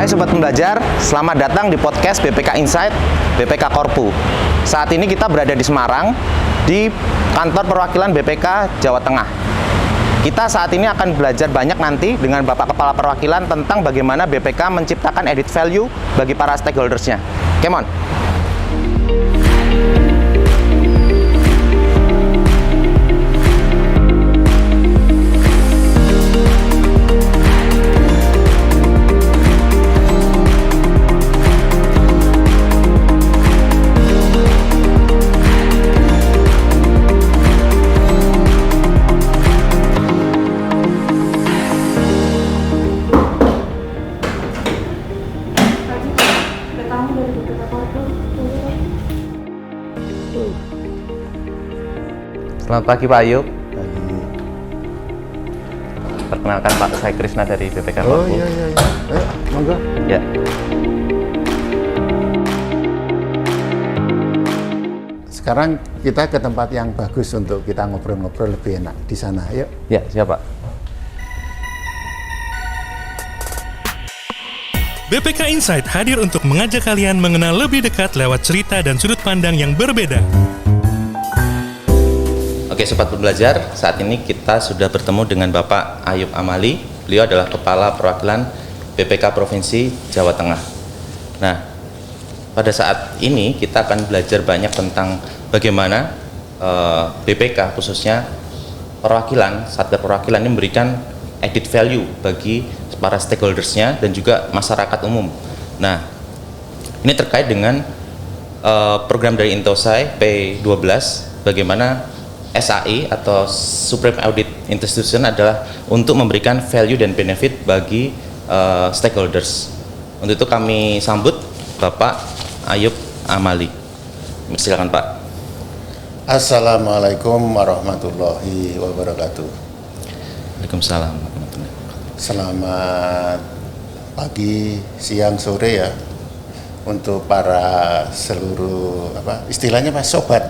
Hai Sobat Pembelajar, selamat datang di podcast BPK Insight, BPK Korpu. Saat ini kita berada di Semarang, di kantor perwakilan BPK Jawa Tengah. Kita saat ini akan belajar banyak nanti dengan Bapak Kepala Perwakilan tentang bagaimana BPK menciptakan added value bagi para stakeholders-nya. Come on! Selamat pagi Pak Ayub. Pagi. Perkenalkan Pak, saya Krisna dari BPK Oh Korpu. iya. Ayo, monggo. Ya. Sekarang kita ke tempat yang bagus untuk kita ngobrol-ngobrol lebih enak di sana. Yuk. Ya, siap Pak. BPK Insight hadir untuk mengajak kalian mengenal lebih dekat lewat cerita dan sudut pandang yang berbeda. Oke Sobat Pembelajar, saat ini kita sudah bertemu dengan Bapak Ayub Amali. Beliau adalah Kepala Perwakilan BPK Provinsi Jawa Tengah. Nah, pada saat ini kita akan belajar banyak tentang bagaimana BPK khususnya perwakilan, Satgas Perwakilan ini memberikan added value bagi para stakeholders-nya dan juga masyarakat umum. Nah, ini terkait dengan program dari Intosai P12, bagaimana SAI atau Supreme Audit Institution adalah untuk memberikan value dan benefit bagi stakeholders. Untuk itu kami sambut Bapak Ayub Amali. Silakan Pak. Assalamualaikum warahmatullahi wabarakatuh. Waalaikumsalam. Selamat pagi, siang, sore ya untuk para seluruh istilahnya Pak sobat.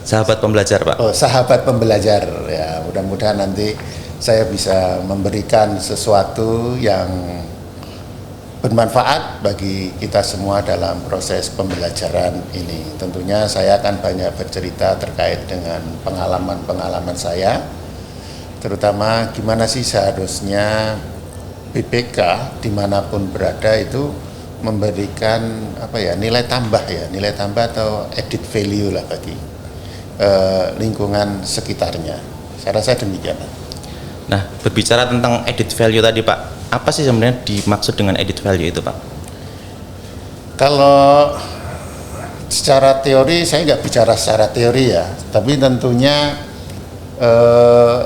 Sahabat pembelajar Pak. Oh, sahabat pembelajar ya. Mudah-mudahan nanti saya bisa memberikan sesuatu yang bermanfaat bagi kita semua dalam proses pembelajaran ini. Tentunya saya akan banyak bercerita terkait dengan pengalaman-pengalaman saya, terutama gimana sih seharusnya BPK dimanapun berada itu memberikan nilai tambah atau added value lah bagi lingkungan sekitarnya. Saya rasa demikian. Nah, berbicara tentang added value tadi Pak, apa sih sebenarnya dimaksud dengan added value itu Pak? Kalau secara teori, saya nggak bicara secara teori ya, tapi tentunya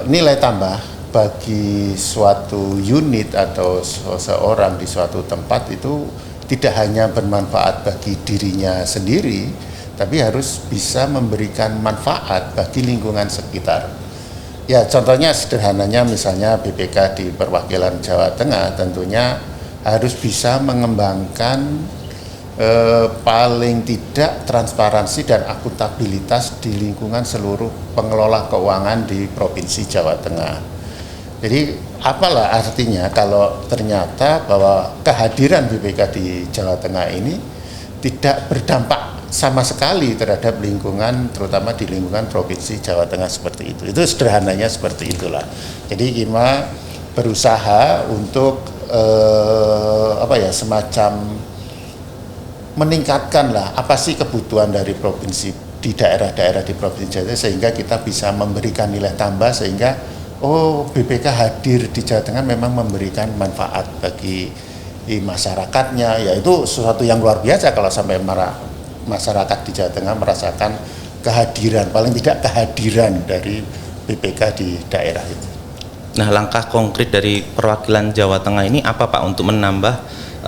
nilai tambah bagi suatu unit atau seseorang di suatu tempat itu tidak hanya bermanfaat bagi dirinya sendiri, tapi harus bisa memberikan manfaat bagi lingkungan sekitar. Ya, contohnya sederhananya misalnya BPK di perwakilan Jawa Tengah tentunya harus bisa mengembangkan paling tidak transparansi dan akuntabilitas di lingkungan seluruh pengelola keuangan di Provinsi Jawa Tengah. Jadi apalah artinya kalau ternyata bahwa kehadiran BPK di Jawa Tengah ini tidak berdampak sama sekali terhadap lingkungan, terutama di lingkungan Provinsi Jawa Tengah seperti itu. Itu sederhananya seperti itulah. Jadi kita berusaha untuk semacam meningkatkan lah apa sih kebutuhan dari provinsi di daerah-daerah di Provinsi Jawa Tengah sehingga kita bisa memberikan nilai tambah sehingga BPK hadir di Jawa Tengah memang memberikan manfaat bagi masyarakatnya. Ya itu sesuatu yang luar biasa kalau sampai masyarakat di Jawa Tengah merasakan kehadiran, paling tidak kehadiran dari BPK di daerah itu. Nah, langkah konkret dari perwakilan Jawa Tengah ini apa Pak untuk menambah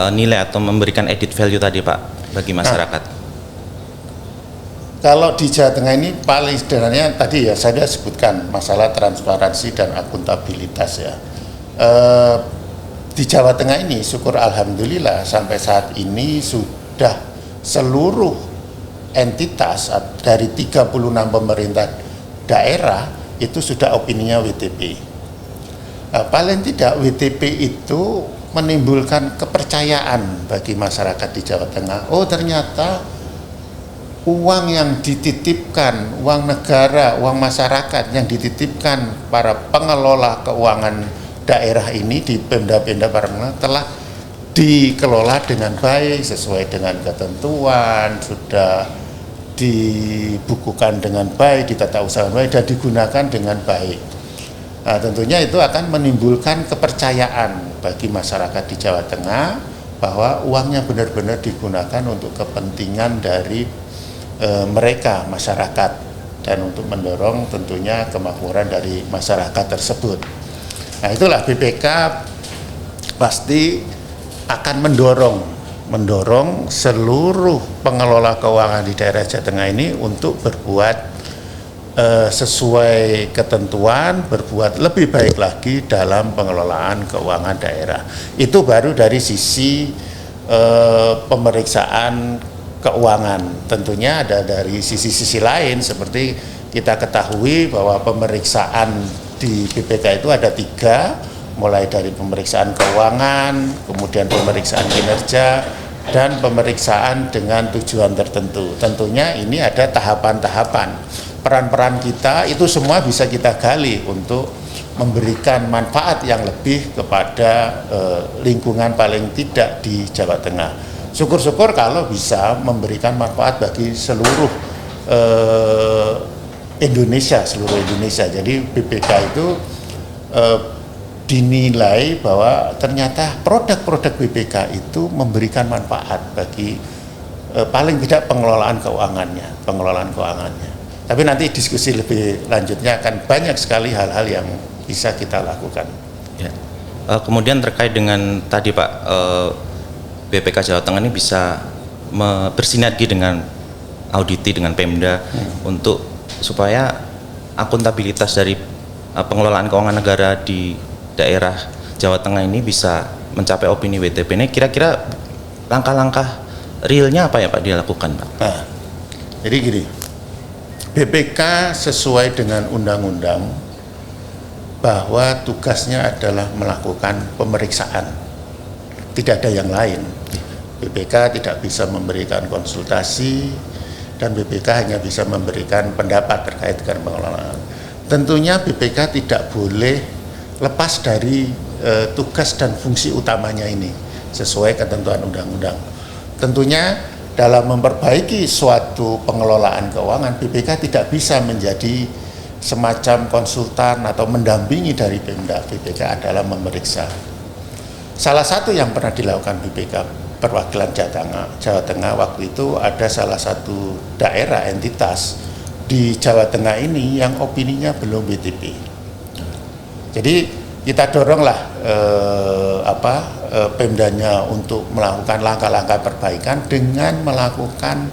nilai atau memberikan added value tadi Pak bagi masyarakat? Kalau di Jawa Tengah ini paling sederhananya tadi ya saya sebutkan masalah transparansi dan akuntabilitas ya. Di Jawa Tengah ini syukur alhamdulillah sampai saat ini sudah seluruh entitas dari 36 pemerintah daerah itu sudah opininya WTP. Paling tidak WTP itu menimbulkan kepercayaan bagi masyarakat di Jawa Tengah. Oh, ternyata uang yang dititipkan, uang negara, uang masyarakat yang dititipkan para pengelola keuangan daerah ini di Pemda-Pemda telah dikelola dengan baik sesuai dengan ketentuan, sudah dibukukan dengan baik, ditata usaha baik, dan digunakan dengan baik. Nah, tentunya itu akan menimbulkan kepercayaan bagi masyarakat di Jawa Tengah bahwa uangnya benar-benar digunakan untuk kepentingan dari mereka, masyarakat, dan untuk mendorong tentunya kemakmuran dari masyarakat tersebut. Nah, itulah BPK pasti akan mendorong seluruh pengelola keuangan di daerah Jawa Tengah ini untuk berbuat sesuai ketentuan, berbuat lebih baik lagi dalam pengelolaan keuangan daerah. Itu baru dari sisi pemeriksaan keuangan. Tentunya ada dari sisi-sisi lain, seperti kita ketahui bahwa pemeriksaan di BPK itu ada 3, mulai dari pemeriksaan keuangan, kemudian pemeriksaan kinerja, dan pemeriksaan dengan tujuan tertentu. Tentunya ini ada tahapan-tahapan. Peran-peran kita itu semua bisa kita gali untuk memberikan manfaat yang lebih kepada lingkungan paling tidak di Jawa Tengah. Syukur-syukur kalau bisa memberikan manfaat bagi seluruh Indonesia. Jadi BPK itu dinilai bahwa ternyata produk-produk BPK itu memberikan manfaat bagi paling tidak pengelolaan keuangannya. Tapi nanti diskusi lebih lanjutnya akan banyak sekali hal-hal yang bisa kita lakukan. Ya. Kemudian terkait dengan tadi Pak, BPK Jawa Tengah ini bisa bersinergi dengan auditi dengan Pemda untuk supaya akuntabilitas dari pengelolaan keuangan negara di daerah Jawa Tengah ini bisa mencapai opini WTP. Ini kira-kira langkah-langkah realnya apa ya Pak dilakukan Pak? Nah, jadi gini, BPK sesuai dengan undang-undang bahwa tugasnya adalah melakukan pemeriksaan, tidak ada yang lain. BPK tidak bisa memberikan konsultasi dan BPK hanya bisa memberikan pendapat terkait dengan pengelolaan. Tentunya BPK tidak boleh lepas dari tugas dan fungsi utamanya ini sesuai ketentuan undang-undang. Tentunya dalam memperbaiki suatu pengelolaan keuangan, BPK tidak bisa menjadi semacam konsultan atau mendampingi dari Pemda. BPK adalah memeriksa. Salah satu yang pernah dilakukan BPK perwakilan Jawa Tengah waktu itu ada salah satu daerah entitas di Jawa Tengah ini yang opininya belum WTP. Jadi kita doronglah Pemdanya untuk melakukan langkah-langkah perbaikan dengan melakukan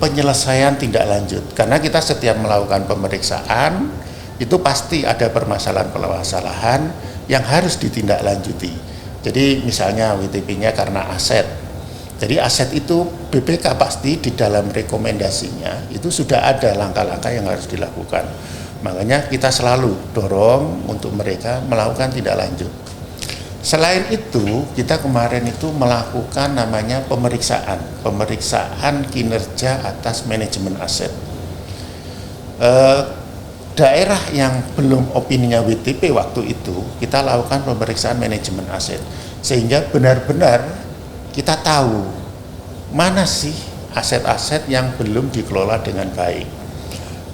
penyelesaian tindak lanjut. Karena kita setiap melakukan pemeriksaan itu pasti ada permasalahan-permasalahan yang harus ditindaklanjuti. Jadi misalnya WTP-nya karena aset. Jadi aset itu BPK pasti di dalam rekomendasinya itu sudah ada langkah-langkah yang harus dilakukan. Makanya kita selalu dorong untuk mereka melakukan tindak lanjut. Selain itu, kita kemarin itu melakukan namanya pemeriksaan kinerja atas manajemen aset. Daerah yang belum opininya WTP waktu itu, kita lakukan pemeriksaan manajemen aset. Sehingga benar-benar kita tahu mana sih aset-aset yang belum dikelola dengan baik.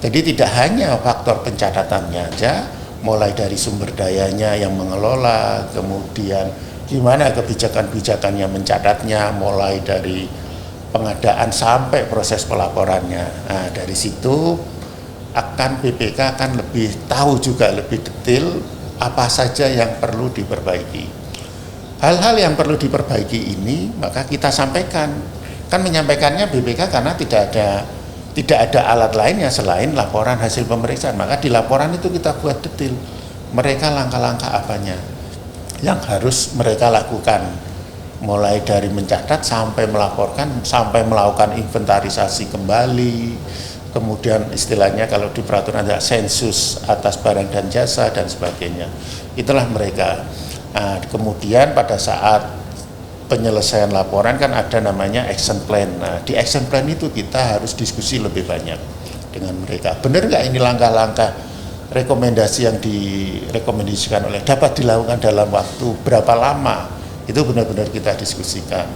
Jadi tidak hanya faktor pencatatannya aja, mulai dari sumber dayanya yang mengelola, kemudian gimana kebijakan-kebijakannya mencatatnya, mulai dari pengadaan sampai proses pelaporannya. Nah, dari situ BPK akan lebih tahu juga lebih detail apa saja yang perlu diperbaiki. Hal-hal yang perlu diperbaiki ini maka kita sampaikan. Kan menyampaikannya BPK karena tidak ada alat lainnya selain laporan hasil pemeriksaan. Maka di laporan itu kita buat detail mereka langkah-langkah apanya yang harus mereka lakukan, mulai dari mencatat sampai melaporkan, sampai melakukan inventarisasi kembali, kemudian istilahnya kalau di peraturan ada sensus atas barang dan jasa dan sebagainya. Itulah mereka. Nah, kemudian pada saat penyelesaian laporan kan ada namanya action plan. Nah, di action plan itu kita harus diskusi lebih banyak dengan mereka. Benar nggak ini langkah-langkah rekomendasi yang direkomendasikan oleh dapat dilakukan dalam waktu berapa lama? Itu benar-benar kita diskusikan.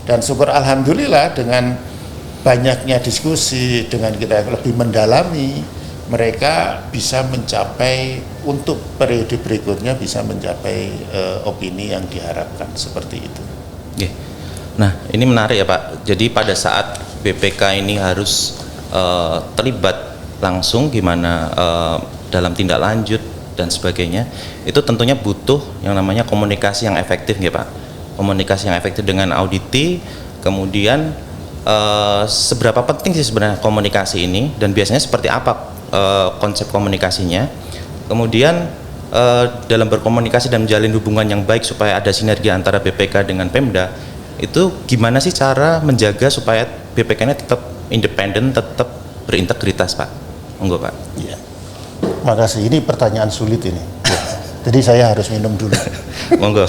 Dan syukur alhamdulillah dengan banyaknya diskusi, dengan kita lebih mendalami, mereka bisa mencapai untuk periode berikutnya bisa mencapai opini yang diharapkan seperti itu. Oke. Nah, ini menarik ya Pak. Jadi pada saat BPK ini harus terlibat langsung gimana dalam tindak lanjut dan sebagainya, itu tentunya butuh yang namanya komunikasi yang efektif ya Pak. Komunikasi yang efektif dengan auditi, kemudian seberapa penting sih sebenarnya komunikasi ini dan biasanya seperti apa konsep komunikasinya, kemudian dalam berkomunikasi dan menjalin hubungan yang baik supaya ada sinergi antara BPK dengan Pemda, itu gimana sih cara menjaga supaya BPK-nya tetap independen, tetap berintegritas Pak? Monggo Pak. Iya. Makasih, ini pertanyaan sulit ini. Jadi saya harus minum dulu. Monggo.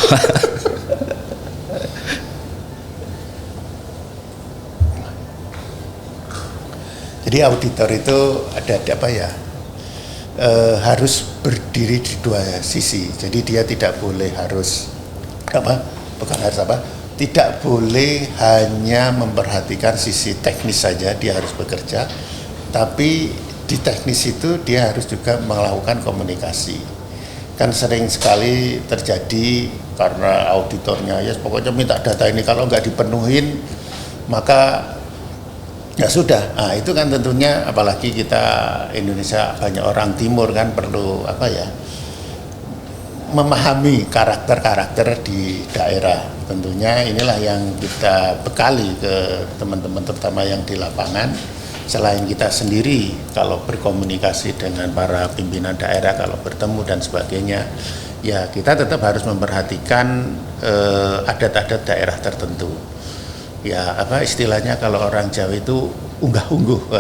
Jadi auditor itu ada apa ya, harus berdiri di dua sisi. Jadi dia tidak boleh tidak boleh hanya memperhatikan sisi teknis saja, dia harus bekerja. Tapi di teknis itu dia harus juga melakukan komunikasi. Kan sering sekali terjadi karena auditornya ya pokoknya minta data ini, kalau nggak dipenuhin maka ya sudah. Nah, itu kan tentunya apalagi kita Indonesia banyak orang timur kan perlu memahami karakter-karakter di daerah. Tentunya inilah yang kita bekali ke teman-teman terutama yang di lapangan. Selain kita sendiri kalau berkomunikasi dengan para pimpinan daerah, kalau bertemu dan sebagainya, ya kita tetap harus memperhatikan adat-adat daerah tertentu. Ya istilahnya kalau orang Jawa itu unggah-ungguh.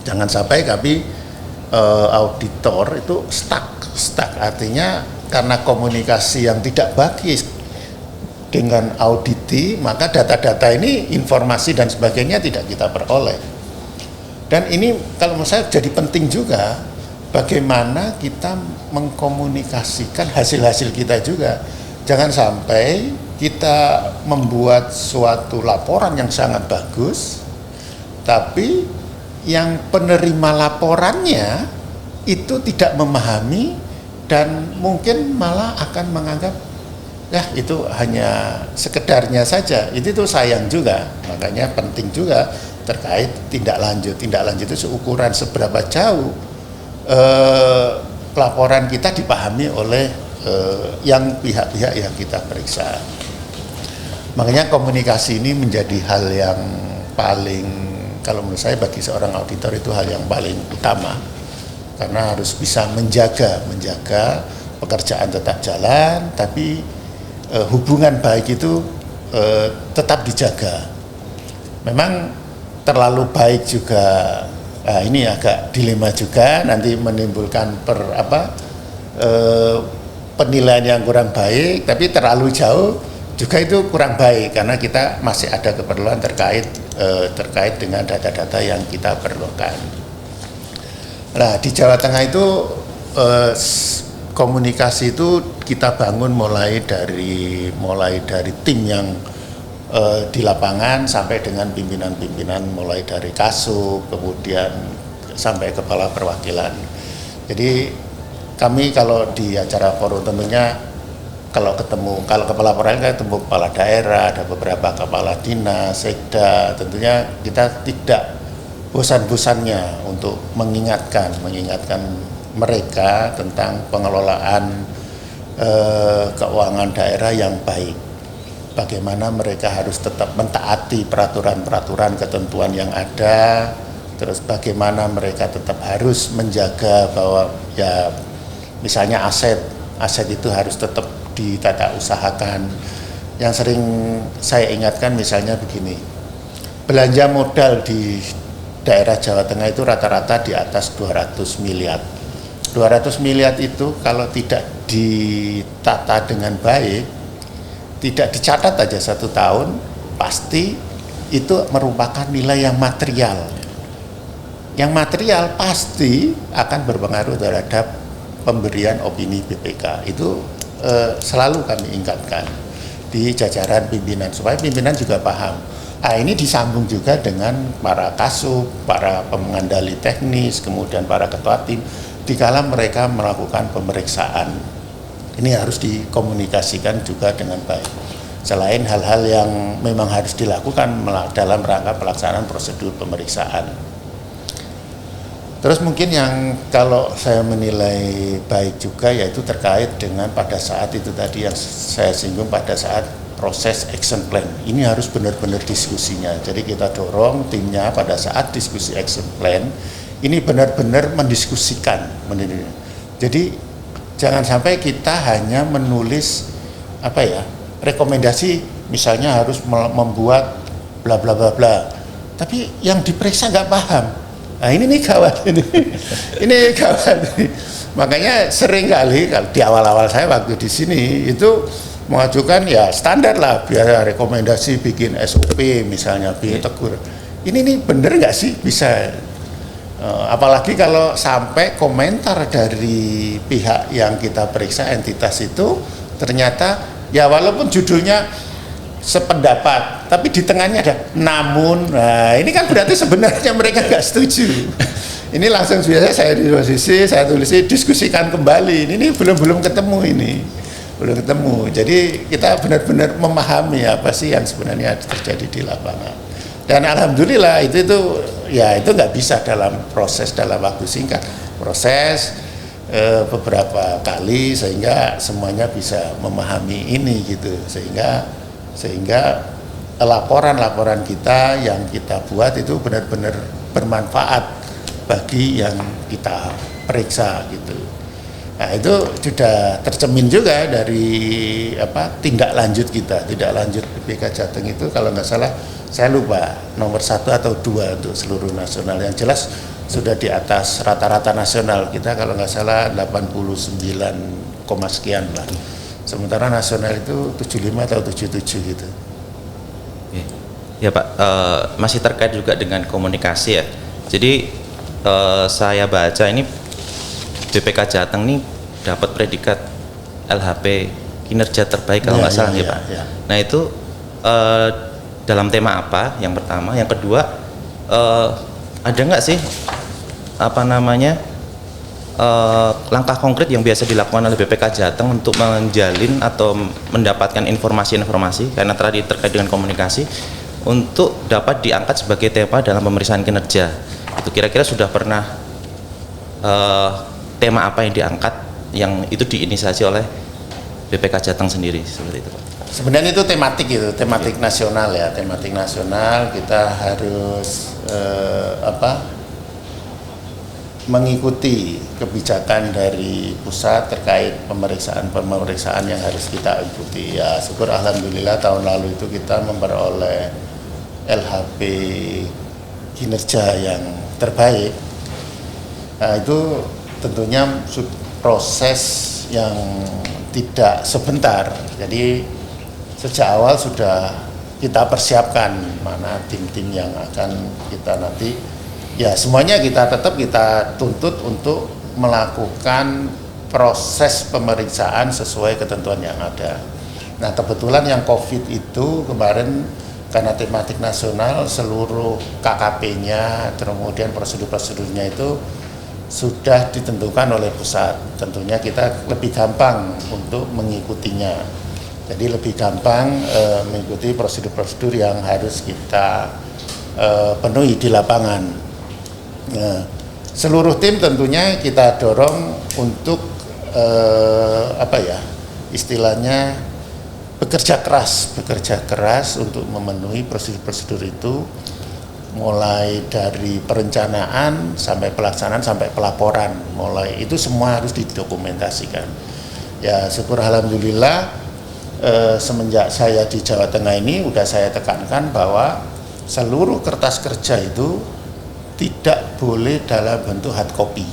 Jangan sampai kami auditor itu stuck artinya karena komunikasi yang tidak bagus dengan auditi, maka data-data ini, informasi dan sebagainya tidak kita peroleh. Dan ini kalau menurut saya jadi penting juga bagaimana kita mengkomunikasikan hasil-hasil kita juga. Jangan sampai kita membuat suatu laporan yang sangat bagus, tapi yang penerima laporannya itu tidak memahami dan mungkin malah akan menganggap ya itu hanya sekedarnya saja. Itu tuh sayang juga. Makanya penting juga terkait tindak lanjut. Tindak lanjut itu seukuran seberapa jauh laporan kita dipahami oleh yang pihak-pihak yang kita periksa. Makanya komunikasi ini menjadi hal yang paling, kalau menurut saya bagi seorang auditor itu hal yang paling utama, karena harus bisa menjaga pekerjaan tetap jalan, tapi hubungan baik itu tetap dijaga. Memang terlalu baik juga, ini agak dilema juga, nanti menimbulkan penilaian yang kurang baik, tapi terlalu jauh juga itu kurang baik karena kita masih ada keperluan terkait dengan data-data yang kita perlukan. Nah, di Jawa Tengah itu komunikasi itu kita bangun mulai dari tim yang di lapangan sampai dengan pimpinan-pimpinan, mulai dari Kasub kemudian sampai kepala perwakilan. Jadi kami kalau di acara forum tentunya kalau kepala perwakilan ketemu kepala daerah, ada beberapa kepala dinas, sekda, tentunya kita tidak bosan-bosannya untuk mengingatkan mereka tentang pengelolaan keuangan daerah yang baik. Bagaimana mereka harus tetap mentaati peraturan-peraturan ketentuan yang ada, terus bagaimana mereka tetap harus menjaga bahwa ya misalnya aset itu harus tetap ditata usahakan. Yang sering saya ingatkan misalnya begini, belanja modal di daerah Jawa Tengah itu rata-rata di atas 200 miliar. 200 miliar itu kalau tidak ditata dengan baik, tidak dicatat aja 1 tahun, pasti itu merupakan nilai yang material. Yang material pasti akan berpengaruh terhadap pemberian opini BPK. Itu selalu kami ingatkan di jajaran pimpinan, supaya pimpinan juga paham. Nah, ini disambung juga dengan para kasub, para pengendali teknis, kemudian para ketua tim, dikala mereka melakukan pemeriksaan. Ini harus dikomunikasikan juga dengan baik. Selain hal-hal yang memang harus dilakukan dalam rangka pelaksanaan prosedur pemeriksaan. Terus mungkin yang kalau saya menilai baik juga yaitu terkait dengan pada saat itu tadi yang saya singgung, pada saat proses action plan. Ini harus benar-benar diskusinya. Jadi kita dorong timnya pada saat diskusi action plan ini benar-benar mendiskusikan. Jadi jangan sampai kita hanya menulis rekomendasi, misalnya harus membuat bla bla bla bla. Tapi yang diperiksa nggak paham. Nah ini nih gawat ini gawat. Makanya sering kali di awal-awal saya waktu di sini itu mengajukan ya standar lah, biar rekomendasi bikin SOP misalnya, biar tegur. Ini nih bener nggak sih bisa? Apalagi kalau sampai komentar dari pihak yang kita periksa, entitas itu ternyata ya walaupun judulnya sependapat, tapi di tengahnya ada namun. Nah ini kan berarti sebenarnya mereka nggak setuju. Ini langsung biasa saya di posisi saya tulisi diskusikan kembali. Ini belum ketemu ini, belum ketemu. Jadi kita benar-benar memahami apa sih yang sebenarnya terjadi di lapangan. Dan alhamdulillah itu ya itu nggak bisa dalam waktu singkat, proses beberapa kali sehingga semuanya bisa memahami ini gitu, sehingga laporan-laporan kita yang kita buat itu benar-benar bermanfaat bagi yang kita periksa gitu. Nah itu sudah tercermin juga dari tindak lanjut kita, tindak lanjut BPK Jateng itu kalau nggak salah saya lupa nomor 1 atau 2 untuk seluruh nasional, yang jelas sudah di atas rata-rata nasional kita kalau nggak salah 89, sekian lah. Sementara nasional itu 75 atau 77 gitu. Ya Pak, masih terkait juga dengan komunikasi ya. Jadi saya baca ini BPK Jateng ini dapat predikat LHP kinerja terbaik kalau nggak salah ya Pak. Ya. Nah itu dalam tema apa? Yang pertama, yang kedua ada nggak sih langkah konkret yang biasa dilakukan oleh BPK Jateng untuk menjalin atau mendapatkan informasi-informasi karena tadi terkait dengan komunikasi untuk dapat diangkat sebagai tema dalam pemeriksaan kinerja. Itu kira-kira sudah pernah tema apa yang diangkat yang itu diinisiasi oleh BPK Jateng sendiri seperti itu Pak? Sebenarnya itu tematik nasional ya, tematik nasional kita harus mengikuti kebijakan dari pusat terkait pemeriksaan yang harus kita ikuti. Ya syukur alhamdulillah tahun lalu itu kita memperoleh LHP kinerja yang terbaik. Nah itu tentunya proses yang tidak sebentar. Jadi sejak awal sudah kita persiapkan mana tim-tim yang akan kita nanti, ya semuanya kita tuntut untuk melakukan proses pemeriksaan sesuai ketentuan yang ada. Nah kebetulan yang COVID itu kemarin karena tematik nasional seluruh KKP-nya kemudian prosedur-prosedurnya itu sudah ditentukan oleh pusat. Tentunya kita lebih gampang untuk mengikutinya. Jadi lebih gampang mengikuti prosedur-prosedur yang harus kita penuhi di lapangan. Seluruh tim tentunya kita dorong untuk istilahnya bekerja keras untuk memenuhi prosedur-prosedur itu, mulai dari perencanaan sampai pelaksanaan sampai pelaporan, itu semua harus didokumentasikan. Ya syukur alhamdulillah semenjak saya di Jawa Tengah ini udah saya tekankan bahwa seluruh kertas kerja itu tidak boleh dalam bentuk hard copy.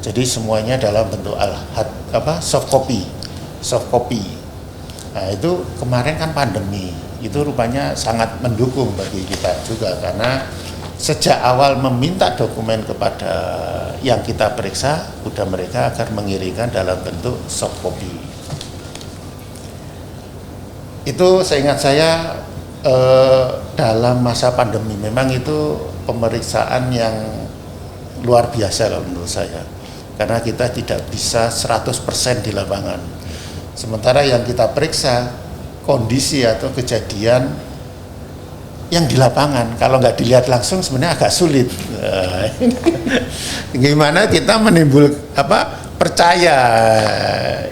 Jadi semuanya dalam bentuk soft copy. Nah, itu kemarin kan pandemi, itu rupanya sangat mendukung bagi kita juga karena sejak awal meminta dokumen kepada yang kita periksa, udah mereka akan mengirimkan dalam bentuk soft copy. Itu seingat saya dalam masa pandemi memang itu pemeriksaan yang luar biasa kalau menurut saya. Karena kita tidak bisa 100% di lapangan. Sementara yang kita periksa kondisi atau kejadian yang di lapangan, kalau nggak dilihat langsung sebenarnya agak sulit. Gimana kita percaya,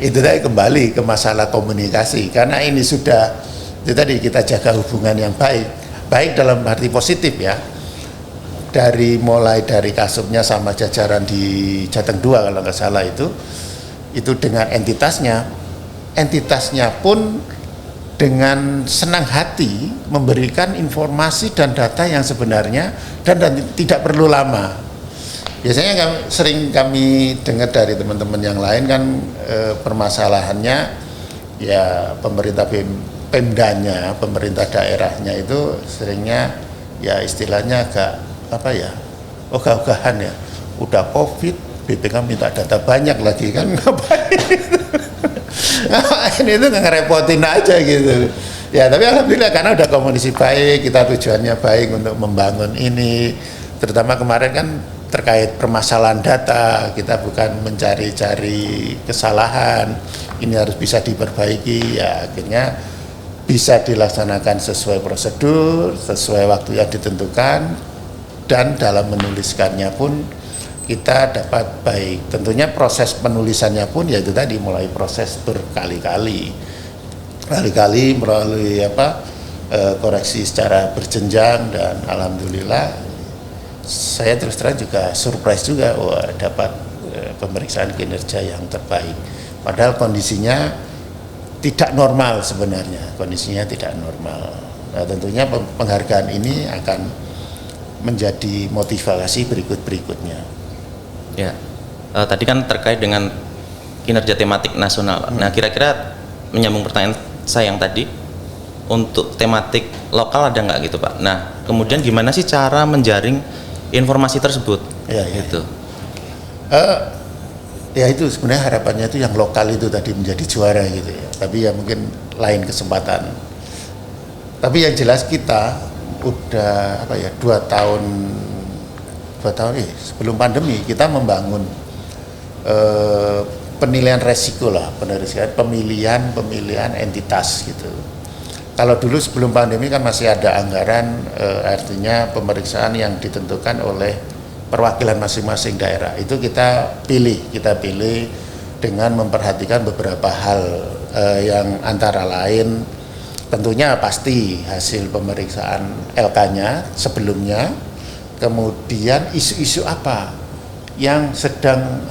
itu tadi kembali ke masalah komunikasi, karena ini sudah, itu tadi kita jaga hubungan yang baik dalam arti positif ya, mulai dari Kasubnya sama jajaran di Jateng 2 kalau nggak salah itu dengan entitasnya pun dengan senang hati memberikan informasi dan data yang sebenarnya dan tidak perlu lama. Biasanya sering kami dengar dari teman-teman yang lain kan permasalahannya ya pemerintah Pemdanya, pemerintah daerahnya itu seringnya ya istilahnya agak ogah-ogahan ya. Udah COVID, BPK minta data banyak lagi kan ngapain? Ini itu ngerepotin aja gitu. Ya tapi alhamdulillah karena udah komunikasi baik, kita tujuannya baik untuk membangun ini. Terutama kemarin kan terkait permasalahan data, kita bukan mencari-cari kesalahan, ini harus bisa diperbaiki, ya akhirnya bisa dilaksanakan sesuai prosedur, sesuai waktu yang ditentukan, dan dalam menuliskannya pun kita dapat baik. Tentunya proses penulisannya pun yaitu tadi mulai proses berkali-kali melalui koreksi secara berjenjang, dan alhamdulillah saya terus terang juga surprise juga dapat pemeriksaan kinerja yang terbaik. Padahal kondisinya tidak normal sebenarnya, tidak normal. Nah, tentunya penghargaan ini akan menjadi motivasi berikutnya. Ya, tadi kan terkait dengan kinerja tematik nasional. Nah, kira-kira menyambung pertanyaan saya yang tadi, untuk tematik lokal ada nggak gitu Pak? Nah, kemudian gimana sih cara menjaring informasi tersebut? Ya, gitu. Ya itu sebenarnya harapannya itu yang lokal itu tadi menjadi juara gitu ya. Tapi ya mungkin lain kesempatan. Tapi yang jelas kita udah 2 tahun sebelum pandemi kita membangun penilaian resiko lah, pemilihan entitas gitu. Kalau dulu sebelum pandemi kan masih ada anggaran, artinya pemeriksaan yang ditentukan oleh perwakilan masing-masing daerah. Itu kita pilih dengan memperhatikan beberapa hal yang antara lain tentunya pasti hasil pemeriksaan LK-nya sebelumnya, kemudian isu-isu apa yang sedang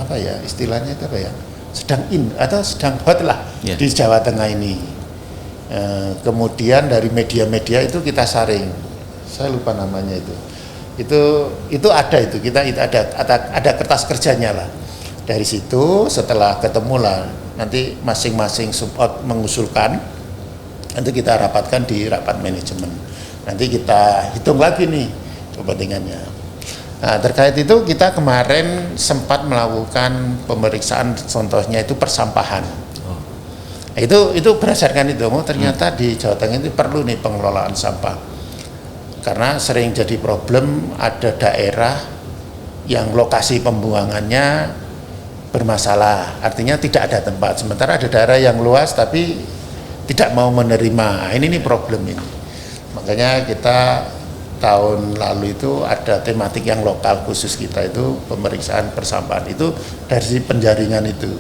sedang in atau sedang hot lah di Jawa Tengah ini. Kemudian dari media-media itu kita saring, saya lupa namanya itu ada kertas kerjanya lah. Dari situ setelah ketemu lah nanti masing-masing support mengusulkan, nanti kita rapatkan di rapat manajemen, nanti kita hitung lagi nih kepentingannya. Nah, terkait itu kita kemarin sempat melakukan pemeriksaan, contohnya itu persampahan. Nah, itu berdasarkan itu, ternyata di Jawa Tengah itu perlu nih pengelolaan sampah. Karena sering jadi problem ada daerah yang lokasi pembuangannya bermasalah, artinya tidak ada tempat. Sementara ada daerah yang luas tapi tidak mau menerima. Ini problem ini. Makanya kita tahun lalu itu ada tematik yang lokal khusus kita itu pemeriksaan persampahan itu dari penjaringan itu.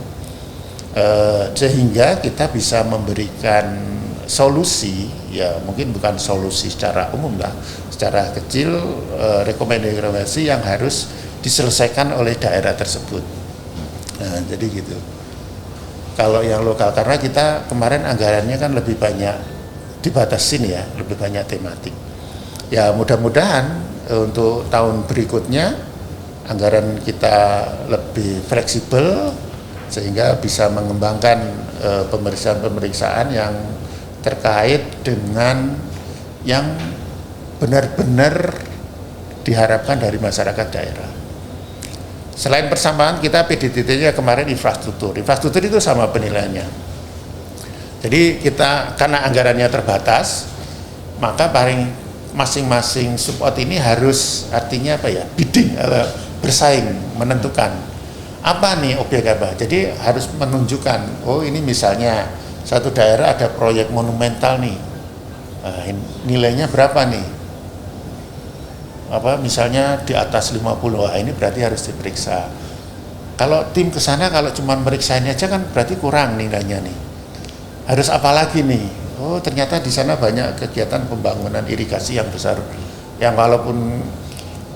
Sehingga kita bisa memberikan solusi, ya mungkin bukan solusi secara umum lah, secara kecil rekomendasi yang harus diselesaikan oleh daerah tersebut. Nah, jadi gitu. Kalau yang lokal, karena kita kemarin anggarannya kan lebih banyak dibatasin ya, lebih banyak tematik. Ya mudah-mudahan untuk tahun berikutnya anggaran kita lebih fleksibel sehingga bisa mengembangkan pemeriksaan-pemeriksaan yang terkait dengan yang benar-benar diharapkan dari masyarakat daerah. Selain persamaan, kita PDTT-nya kemarin infrastruktur. Infrastruktur itu sama penilaiannya. Jadi kita karena anggarannya terbatas, maka paling masing-masing support ini harus artinya apa ya? Bidding, bersaing, menentukan apa nih objek apa. Jadi harus menunjukkan, oh ini misalnya satu daerah ada proyek monumental nih, nilainya berapa nih? Apa misalnya di atas 50, wah ini berarti harus diperiksa. Kalau tim ke sana kalau cuma meriksa ini aja kan berarti kurang nilainya nih. Harus apa lagi nih? Oh ternyata di sana banyak kegiatan pembangunan irigasi yang besar, yang walaupun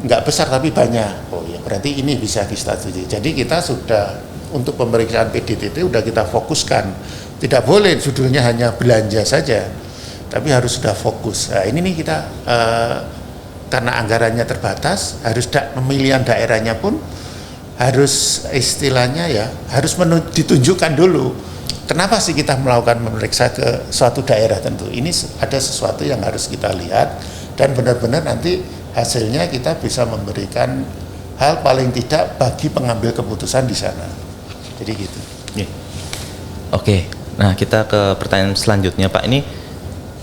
nggak besar tapi banyak. Oh ya berarti ini bisa disetujui. Jadi kita sudah untuk pemeriksaan PDTT sudah kita fokuskan. Tidak boleh judulnya hanya belanja saja, tapi harus sudah fokus. Nah, ini nih kita karena anggarannya terbatas, harus pemilihan daerahnya pun harus istilahnya ya harus ditunjukkan dulu. Kenapa sih kita melakukan memeriksa ke suatu daerah tentu? Ini ada sesuatu yang harus kita lihat dan benar-benar nanti hasilnya kita bisa memberikan hal paling tidak bagi pengambil keputusan di sana. Jadi gitu. Oke, nah kita ke pertanyaan selanjutnya Pak. Ini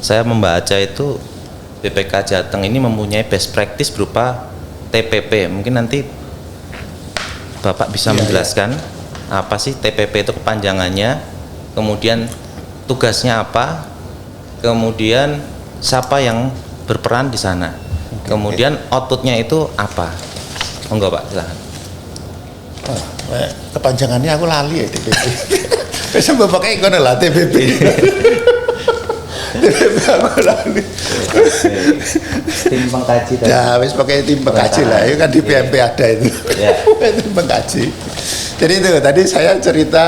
saya membaca itu BPK Jateng ini mempunyai best practice berupa TPP. Mungkin nanti Bapak bisa menjelaskan apa sih TPP itu kepanjangannya, kemudian tugasnya apa, kemudian siapa yang berperan di sana. Kemudian outputnya itu apa? Enggak Pak, silahkan. Kepanjangannya aku lali ya TPP. Bisa pakai ikono lah TPP. TPP aku lali. Tim pengkaji tadi. Ya, wis pakai tim pengkaji lah. Itu kan di PMP ada itu. Ya. Tim pengkaji. Jadi itu tadi saya cerita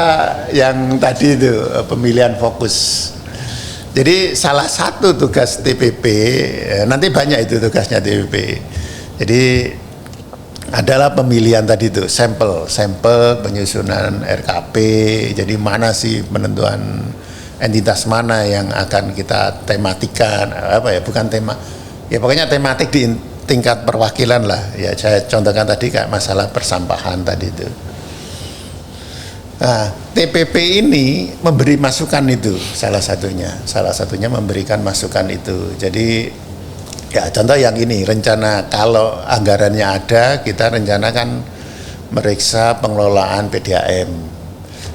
yang tadi itu pemilihan fokus. Jadi salah satu tugas TPP, nanti banyak itu tugasnya TPP. Jadi adalah pemilihan tadi itu, sampel penyusunan RKP. Jadi mana sih penentuan entitas mana yang akan kita tematikan, apa ya, bukan tema, ya pokoknya tematik di tingkat perwakilan lah. Ya saya contohkan tadi kayak masalah persampahan tadi itu. Nah, TPP ini memberi masukan itu salah satunya memberikan masukan itu. Jadi ya contoh yang ini, rencana kalau anggarannya ada, kita rencanakan meriksa pengelolaan PDAM.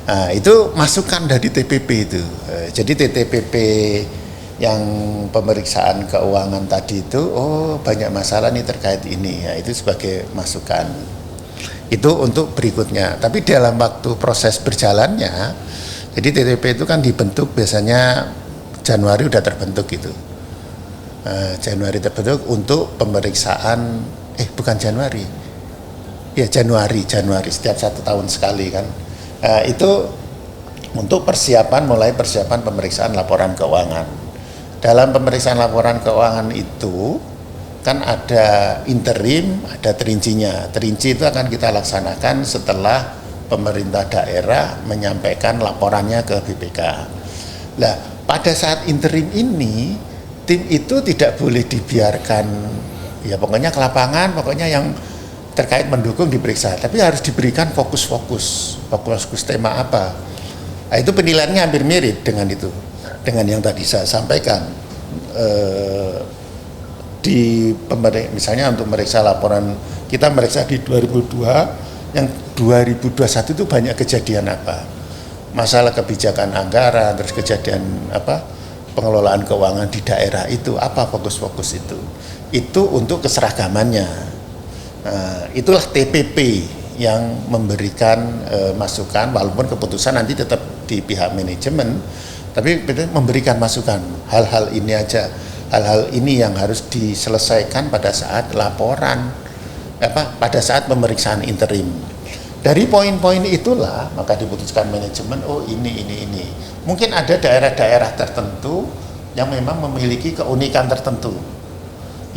Nah, itu masukan dari TPP itu. Jadi TPP yang pemeriksaan keuangan tadi itu, oh banyak masalah nih terkait ini, ya itu sebagai masukan. Itu untuk berikutnya. Tapi dalam waktu proses berjalannya, jadi TTP itu kan dibentuk biasanya Januari udah terbentuk gitu. Januari terbentuk untuk pemeriksaan, bukan Januari, ya Januari setiap 1 tahun sekali kan. Itu untuk mulai persiapan pemeriksaan laporan keuangan. Dalam pemeriksaan laporan keuangan itu kan ada interim, ada terincinya. Terinci itu akan kita laksanakan setelah pemerintah daerah menyampaikan laporannya ke BPK. Nah, pada saat interim ini, tim itu tidak boleh dibiarkan, ya pokoknya ke lapangan, pokoknya yang terkait mendukung diperiksa, tapi harus diberikan fokus tema apa. Nah, itu penilaiannya hampir mirip dengan itu, dengan yang tadi saya sampaikan. Misalnya untuk meriksa laporan, kita meriksa di 2002, yang 2021 itu banyak kejadian apa? Masalah kebijakan anggaran, terus kejadian apa? Pengelolaan keuangan di daerah itu, apa fokus-fokus itu? Itu untuk keseragamannya. Nah, itulah TPP yang memberikan masukan, walaupun keputusan nanti tetap di pihak manajemen, tapi memberikan masukan, hal-hal ini aja. Hal-hal ini yang harus diselesaikan pada saat laporan, pada saat pemeriksaan interim. Dari poin-poin itulah maka diputuskan manajemen, oh ini. Mungkin ada daerah-daerah tertentu yang memang memiliki keunikan tertentu.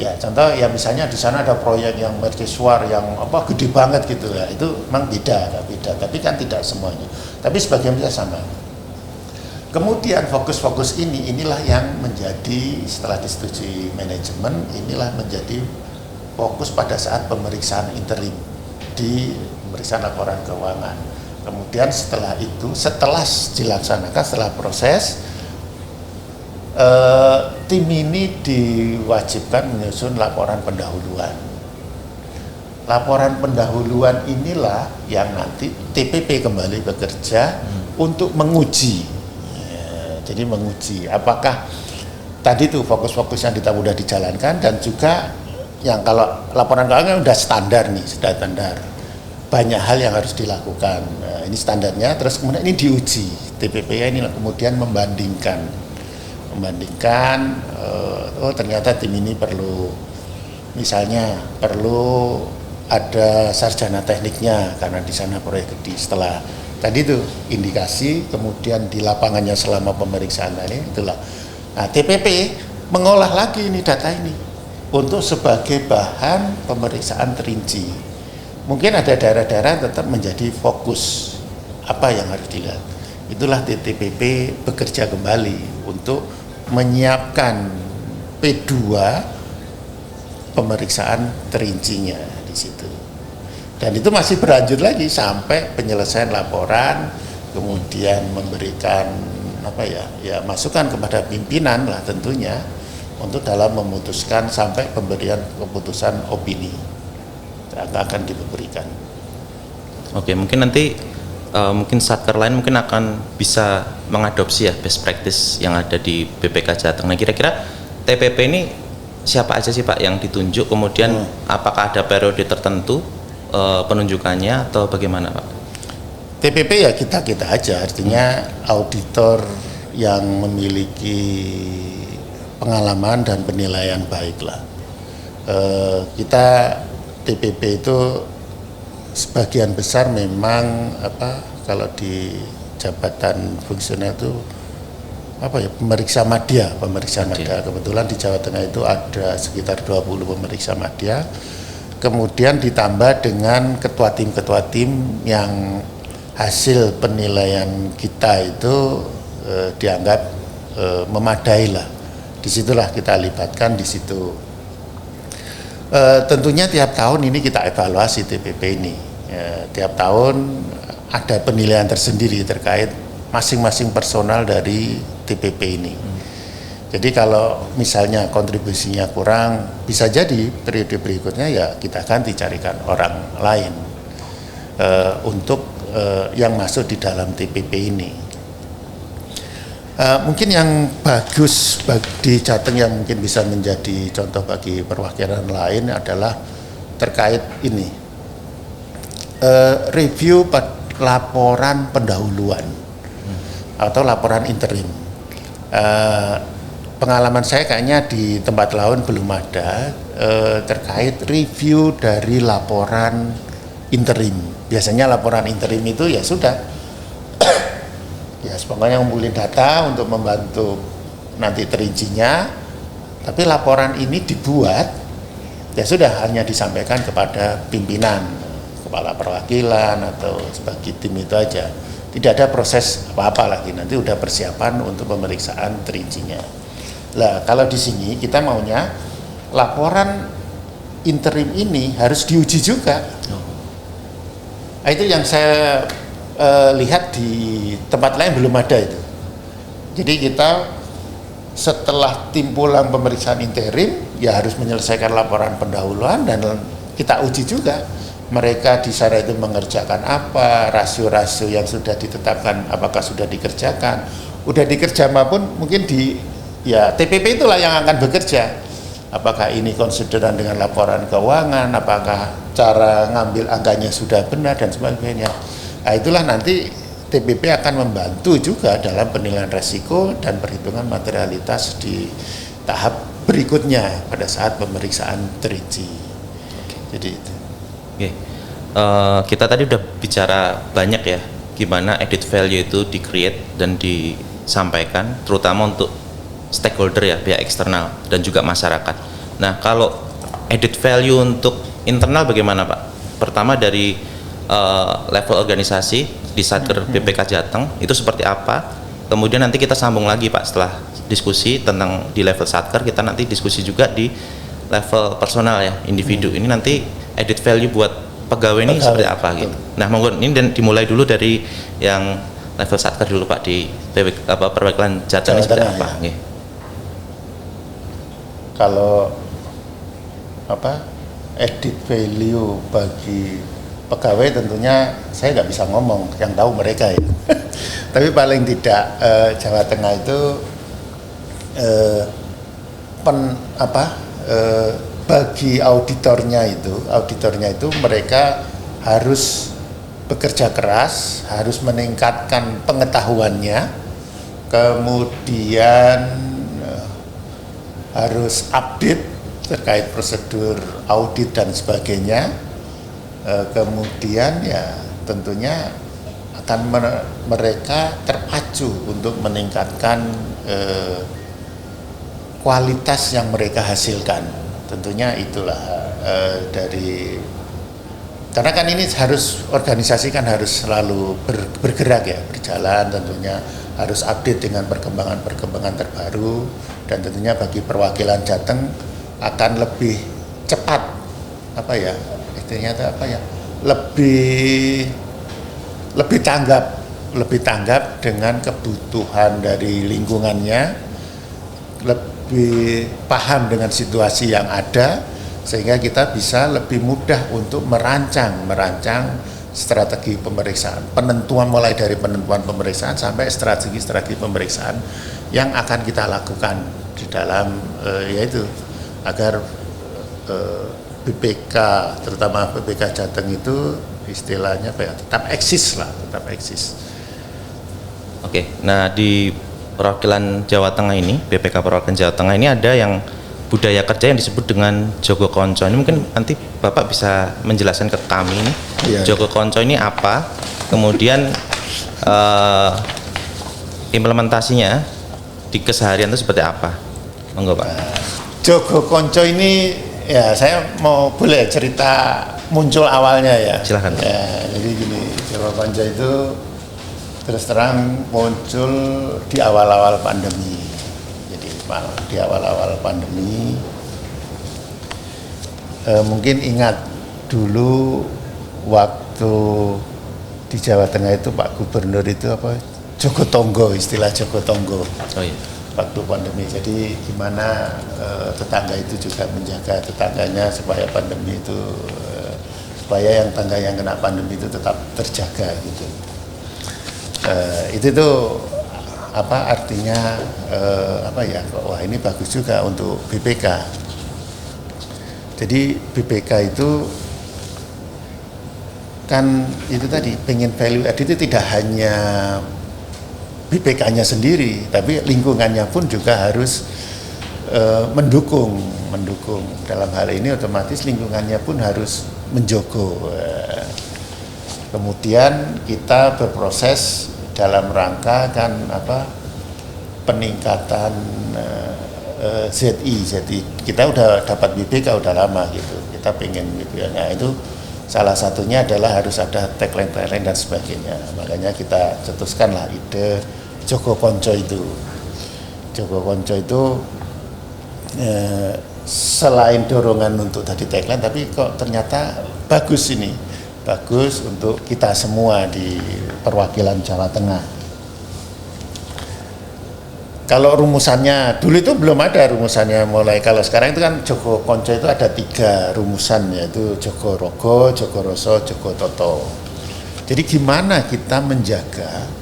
Ya contoh ya misalnya di sana ada proyek yang mercusuar yang gede banget gitu ya, itu memang beda. Tapi kan tidak semuanya. Tapi sebagian besar sama. Kemudian fokus-fokus inilah yang menjadi setelah disetujui manajemen, inilah menjadi fokus pada saat pemeriksaan interim di pemeriksaan laporan keuangan. Kemudian setelah itu, setelah dilaksanakan, setelah proses, tim ini diwajibkan menyusun laporan pendahuluan. Laporan pendahuluan inilah yang nanti TPP kembali bekerja untuk menguji. Ya, jadi menguji apakah tadi tuh fokus-fokus yang kita udah dijalankan, dan juga yang kalau laporan keuangan udah standar nih, sudah standar. Banyak hal yang harus dilakukan. Nah, ini standarnya, terus kemudian ini diuji. TPP ini kemudian membandingkan ternyata tim ini perlu ada sarjana tekniknya karena di sana proyek gede. Setelah tadi itu indikasi, kemudian di lapangannya selama pemeriksaan tadi itulah. Nah, TPP mengolah lagi ini data ini untuk sebagai bahan pemeriksaan terinci. Mungkin ada daerah-daerah tetap menjadi fokus apa yang harus dilihat. Itulah TPP bekerja kembali untuk menyiapkan P2 pemeriksaan terincinya di situ. Dan itu masih berlanjut lagi sampai penyelesaian laporan, kemudian memberikan masukan kepada pimpinan lah tentunya untuk dalam memutuskan sampai pemberian keputusan opini akan diberikan. Oke, mungkin nanti mungkin satker lain mungkin akan bisa mengadopsi ya best practice yang ada di BPK Jateng. Nah, kira-kira TPP ini siapa aja sih Pak yang ditunjuk, kemudian apakah ada periode tertentu penunjukannya atau bagaimana Pak? TPP ya kita aja, artinya auditor yang memiliki pengalaman dan penilaian baik lah. Kita TPP itu sebagian besar memang kalau di jabatan fungsional itu pemeriksa madya. Kebetulan di Jawa Tengah itu ada sekitar 20 pemeriksa madya. Kemudian ditambah dengan ketua tim yang hasil penilaian kita itu dianggap memadai lah. Disitulah kita libatkan di situ. Tentunya tiap tahun ini kita evaluasi TPP ini. Tiap tahun ada penilaian tersendiri terkait masing-masing personal dari TPP ini. Jadi kalau misalnya kontribusinya kurang, bisa jadi periode berikutnya ya kita ganti, carikan orang lain untuk yang masuk di dalam TPP ini. Mungkin yang bagus di Jateng yang mungkin bisa menjadi contoh bagi perwakilan lain adalah terkait ini review laporan pendahuluan atau laporan interim. Pengalaman saya kayaknya di tempat lain belum ada terkait review dari laporan interim. Biasanya laporan interim itu ya sudah ya pokoknya ngumpulin data untuk membantu nanti terincinya, tapi laporan ini dibuat ya sudah hanya disampaikan kepada pimpinan, kepala perwakilan atau sebagai tim itu aja, tidak ada proses apa-apa lagi, nanti udah persiapan untuk pemeriksaan terincinya. Lah kalau di sini kita maunya laporan interim ini harus diuji juga. Nah, itu yang saya lihat di tempat lain belum ada itu. Jadi kita setelah tim pulang pemeriksaan interim ya harus menyelesaikan laporan pendahuluan dan kita uji juga mereka di sana itu mengerjakan apa, rasio-rasio yang sudah ditetapkan apakah sudah dikerjakan. Udah dikerja maupun mungkin TPP itulah yang akan bekerja. Apakah ini konsideran dengan laporan keuangan, apakah cara ngambil angkanya sudah benar dan sebagainya. Nah, itulah nanti TPP akan membantu juga dalam penilaian resiko dan perhitungan materialitas di tahap berikutnya pada saat pemeriksaan terinci. Jadi itu. Oke. Kita tadi udah bicara banyak ya gimana added value itu di-create dan disampaikan terutama untuk stakeholder ya, pihak eksternal dan juga masyarakat. Nah, kalau added value untuk internal bagaimana Pak? Pertama dari level organisasi di Satker BPK Jateng itu seperti apa? Kemudian nanti kita sambung lagi Pak setelah diskusi tentang di level Satker, kita nanti diskusi juga di level personal ya, individu. Ini nanti added value buat pegawai ini seperti apa gitu. Nah, monggo ini dan dimulai dulu dari yang level Satker dulu Pak di perwakilan Jateng ini seperti apa? Ya. Kalau added value bagi pegawai tentunya saya nggak bisa ngomong, yang tahu mereka ya. Tapi paling tidak Jawa Tengah itu bagi auditornya itu mereka harus bekerja keras, harus meningkatkan pengetahuannya, kemudian harus update terkait prosedur audit dan sebagainya. Kemudian ya tentunya akan mereka terpacu untuk meningkatkan kualitas yang mereka hasilkan. Tentunya itulah karena kan ini organisasi kan harus selalu bergerak ya, berjalan, tentunya harus update dengan perkembangan terbaru, dan tentunya bagi perwakilan Jateng akan lebih cepat lebih tanggap dengan kebutuhan dari lingkungannya, lebih paham dengan situasi yang ada, sehingga kita bisa lebih mudah untuk merancang strategi pemeriksaan, mulai dari penentuan pemeriksaan sampai strategi pemeriksaan yang akan kita lakukan di dalam yaitu agar BPK, terutama BPK Jateng itu istilahnya tetap eksis. Oke, nah di perwakilan Jawa Tengah ini, BPK perwakilan Jawa Tengah ini ada yang budaya kerja yang disebut dengan Jogo Konco. Ini mungkin nanti Bapak bisa menjelaskan ke kami ini, Jogo Konco ini apa, kemudian implementasinya di keseharian itu seperti apa? Monggo Pak. Jogo Konco ini ya, saya boleh cerita muncul awalnya ya. Silahkan. Ya, jadi gini, Jogo Konco itu terus terang muncul di awal-awal pandemi. Jadi di awal-awal pandemi, mungkin ingat dulu waktu di Jawa Tengah itu Pak Gubernur itu Jogotongo, istilah Jogotongo. Oh iya. Waktu pandemi, jadi gimana tetangga itu juga menjaga tetangganya supaya pandemi itu supaya yang tangga yang kena pandemi itu tetap terjaga gitu. Itu tuh artinya wah ini bagus juga untuk BPK. Jadi BPK itu kan itu tadi pengen value add itu tidak hanya BPK-nya sendiri, tapi lingkungannya pun juga harus mendukung. Dalam hal ini otomatis lingkungannya pun harus menjogo. Kemudian kita berproses dalam rangka kan peningkatan ZI. Kita udah dapat BPK udah lama gitu. Kita pengen BPK-nya itu salah satunya adalah harus ada tagline dan sebagainya. Makanya kita cetuskanlah ide Jogo Konco itu. Jogo Konco itu selain dorongan untuk tadi tagline, tapi kok ternyata bagus untuk kita semua di perwakilan Jawa Tengah. Kalau rumusannya dulu itu belum ada rumusannya, kalau sekarang itu kan Jogo Konco itu ada 3 rumusan, yaitu Jogo Rogo, Jogo Roso, Jogo Toto. Jadi gimana kita menjaga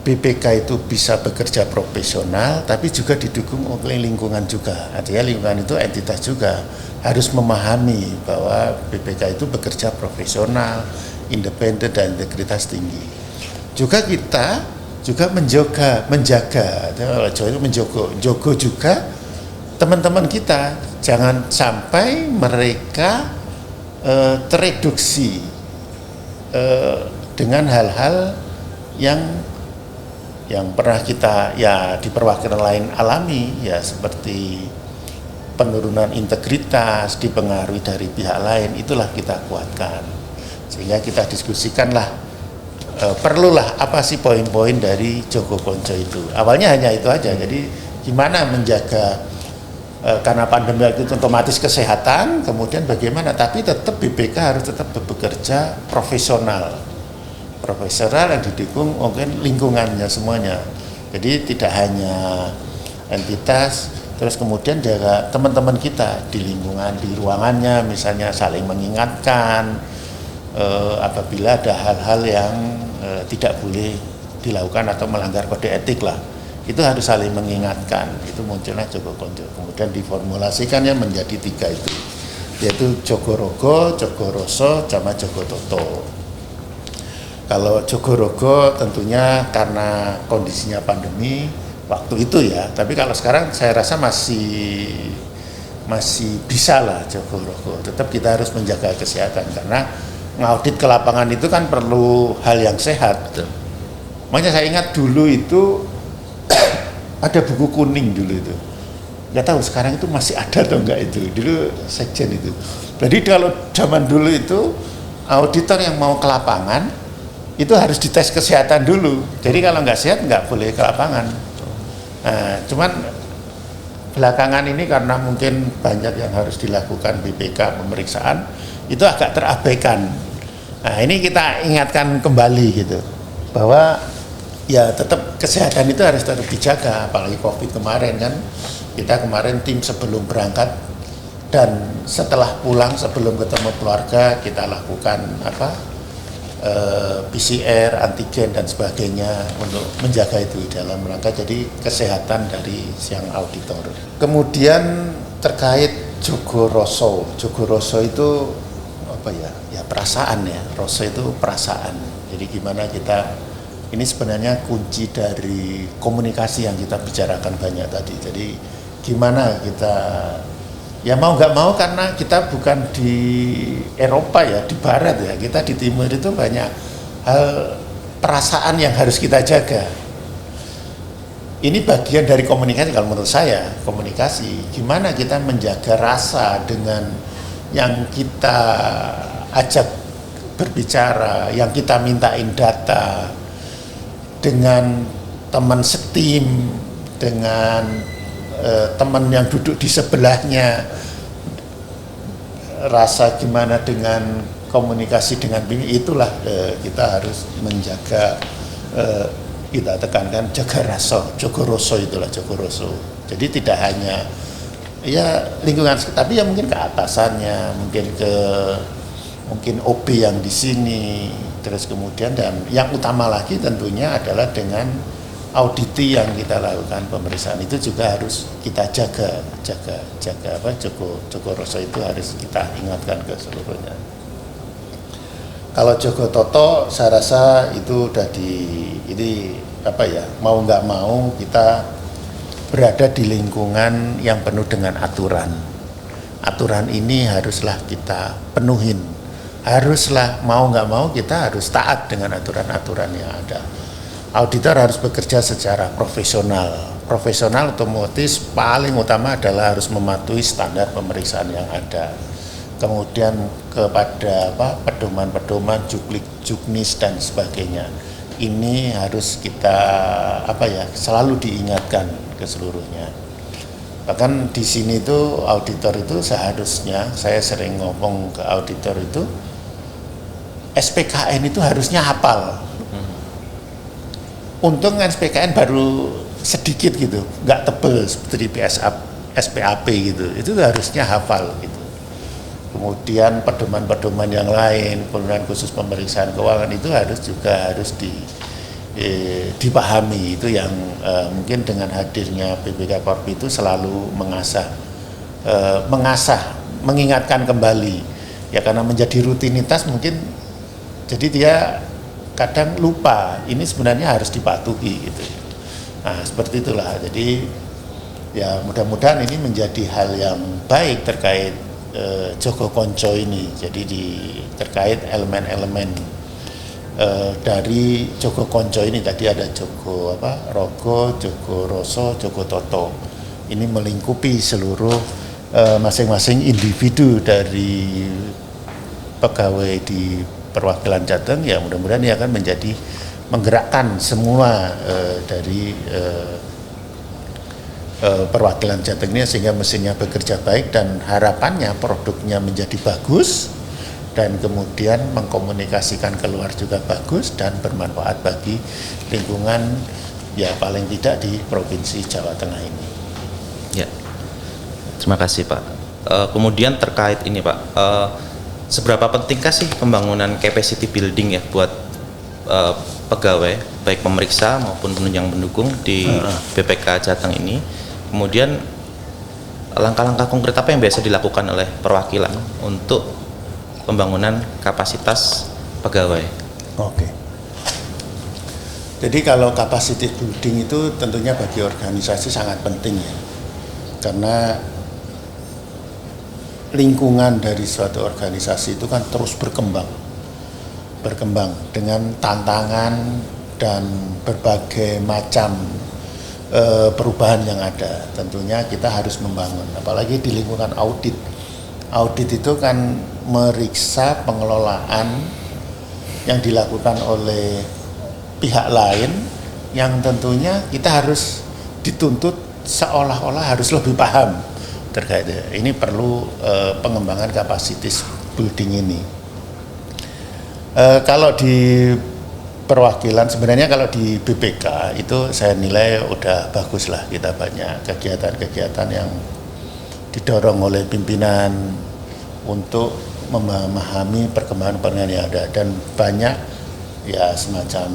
BPK itu bisa bekerja profesional, tapi juga didukung oleh lingkungan juga. Artinya lingkungan itu entitas juga harus memahami bahwa BPK itu bekerja profesional, independen dan integritas tinggi. Juga kita juga menjaga, menjogo juga teman-teman kita, jangan sampai mereka tereduksi dengan hal-hal yang pernah kita ya di perwakilan lain alami, ya seperti penurunan integritas, dipengaruhi dari pihak lain, itulah kita kuatkan. Sehingga kita diskusikanlah, perlulah apa sih poin-poin dari Joko Konco itu. Awalnya hanya itu aja, jadi gimana menjaga, karena pandemi itu otomatis kesehatan, kemudian bagaimana, tapi tetap BPK harus tetap bekerja profesional yang didukung mungkin lingkungannya semuanya. Jadi tidak hanya entitas, terus kemudian juga teman-teman kita di lingkungan, di ruangannya misalnya saling mengingatkan apabila ada hal-hal yang tidak boleh dilakukan atau melanggar kode etik lah. Itu harus saling mengingatkan. Itu munculnya Joko Konco. Kemudian diformulasikannya menjadi 3 itu, yaitu Jogorogo, Jogoroso, sama Jogototo. Kalau Jogorogo tentunya karena kondisinya pandemi waktu itu ya, tapi kalau sekarang saya rasa masih bisa lah Jogorogo. Tetap kita harus menjaga kesehatan karena ngaudit ke lapangan itu kan perlu hal yang sehat. Makanya saya ingat dulu itu ada buku kuning dulu itu. Nggak tahu sekarang itu masih ada atau enggak itu. Dulu sekjen itu. Jadi kalau zaman dulu itu auditor yang mau ke lapangan itu harus dites kesehatan dulu. Jadi kalau nggak sehat nggak boleh ke lapangan. Nah, cuman belakangan ini karena mungkin banyak yang harus dilakukan BPK pemeriksaan, itu agak terabaikan. Nah, ini kita ingatkan kembali gitu, bahwa ya tetap kesehatan itu harus tetap dijaga, apalagi COVID kemarin kan. Kita kemarin tim sebelum berangkat dan setelah pulang, sebelum ketemu keluarga, kita lakukan PCR, antigen dan sebagainya untuk menjaga itu dalam rangka jadi kesehatan dari siang auditor. Kemudian terkait Jogoroso itu apa ya? Ya perasaan ya. Roso itu perasaan. Jadi gimana kita, ini sebenarnya kunci dari komunikasi yang kita bicarakan banyak tadi. Jadi gimana kita, ya mau nggak mau karena kita bukan di Eropa ya, di Barat ya, kita di Timur itu banyak hal perasaan yang harus kita jaga. Ini bagian dari komunikasi kalau menurut saya, komunikasi. Gimana kita menjaga rasa dengan yang kita ajak berbicara, yang kita mintain data, dengan teman setim, dengan teman yang duduk di sebelahnya, rasa gimana dengan komunikasi dengan bini, itulah kita harus menjaga, kita tekankan jaga rasa, Jogoroso itulah Jogoroso. Jadi tidak hanya ya lingkungan, tapi ya mungkin ke atasannya, mungkin OB yang di sini, terus kemudian dan yang utama lagi tentunya adalah dengan auditi yang kita lakukan, pemeriksaan itu juga harus kita jaga Jogoroso itu harus kita ingatkan ke seluruhnya. Kalau Jogototo saya rasa itu udah ini mau nggak mau kita berada di lingkungan yang penuh dengan aturan. Aturan ini haruslah kita penuhin, haruslah mau nggak mau kita harus taat dengan aturan-aturan yang ada. Auditor harus bekerja secara profesional. Profesional otomatis paling utama adalah harus mematuhi standar pemeriksaan yang ada. Kemudian kepada pedoman-pedoman, juknis dan sebagainya. Ini harus kita selalu diingatkan ke seluruhnya. Bahkan di sini itu auditor itu seharusnya, saya sering ngomong ke auditor itu, SPKN itu harusnya hafal. Untung SPKN baru sedikit gitu, nggak tebel seperti SPAP gitu, itu harusnya hafal gitu. Kemudian pedoman-pedoman yang lain, pedoman khusus pemeriksaan keuangan itu harus dipahami. Itu yang mungkin dengan hadirnya BPK Korp itu selalu mengingatkan kembali. Ya karena menjadi rutinitas mungkin, jadi dia kadang lupa, ini sebenarnya harus dipatuhi gitu. Nah seperti itulah, jadi ya mudah-mudahan ini menjadi hal yang baik terkait Joko Konco ini. Jadi terkait elemen-elemen dari Joko Konco ini, tadi ada Jogorogo, Jogoroso, Jogototo. Ini melingkupi seluruh masing-masing individu dari pegawai di perwakilan Jateng, ya mudah-mudahan ini akan menjadi menggerakkan semua dari perwakilan Jateng ini sehingga mesinnya bekerja baik dan harapannya produknya menjadi bagus dan kemudian mengkomunikasikan keluar juga bagus dan bermanfaat bagi lingkungan ya paling tidak di Provinsi Jawa Tengah ini. Ya, terima kasih Pak. Kemudian terkait ini Pak, seberapa pentingkah sih pembangunan capacity building ya buat pegawai baik pemeriksa maupun penunjang pendukung di BPK Jateng ini? Kemudian langkah-langkah konkret apa yang biasa dilakukan oleh perwakilan untuk pembangunan kapasitas pegawai? Oke. Jadi kalau capacity building itu tentunya bagi organisasi sangat penting ya. Karena lingkungan dari suatu organisasi itu kan terus berkembang dengan tantangan dan berbagai macam perubahan yang ada. Tentunya kita harus membangun, apalagi di lingkungan audit. Audit itu kan meriksa pengelolaan yang dilakukan oleh pihak lain yang tentunya kita harus dituntut seolah-olah harus lebih paham terkait ini. Perlu pengembangan kapasitas building ini. Kalau di perwakilan sebenarnya kalau di BPK itu saya nilai udah bagus lah, kita banyak kegiatan-kegiatan yang didorong oleh pimpinan untuk memahami perkembangan yang ada dan banyak ya semacam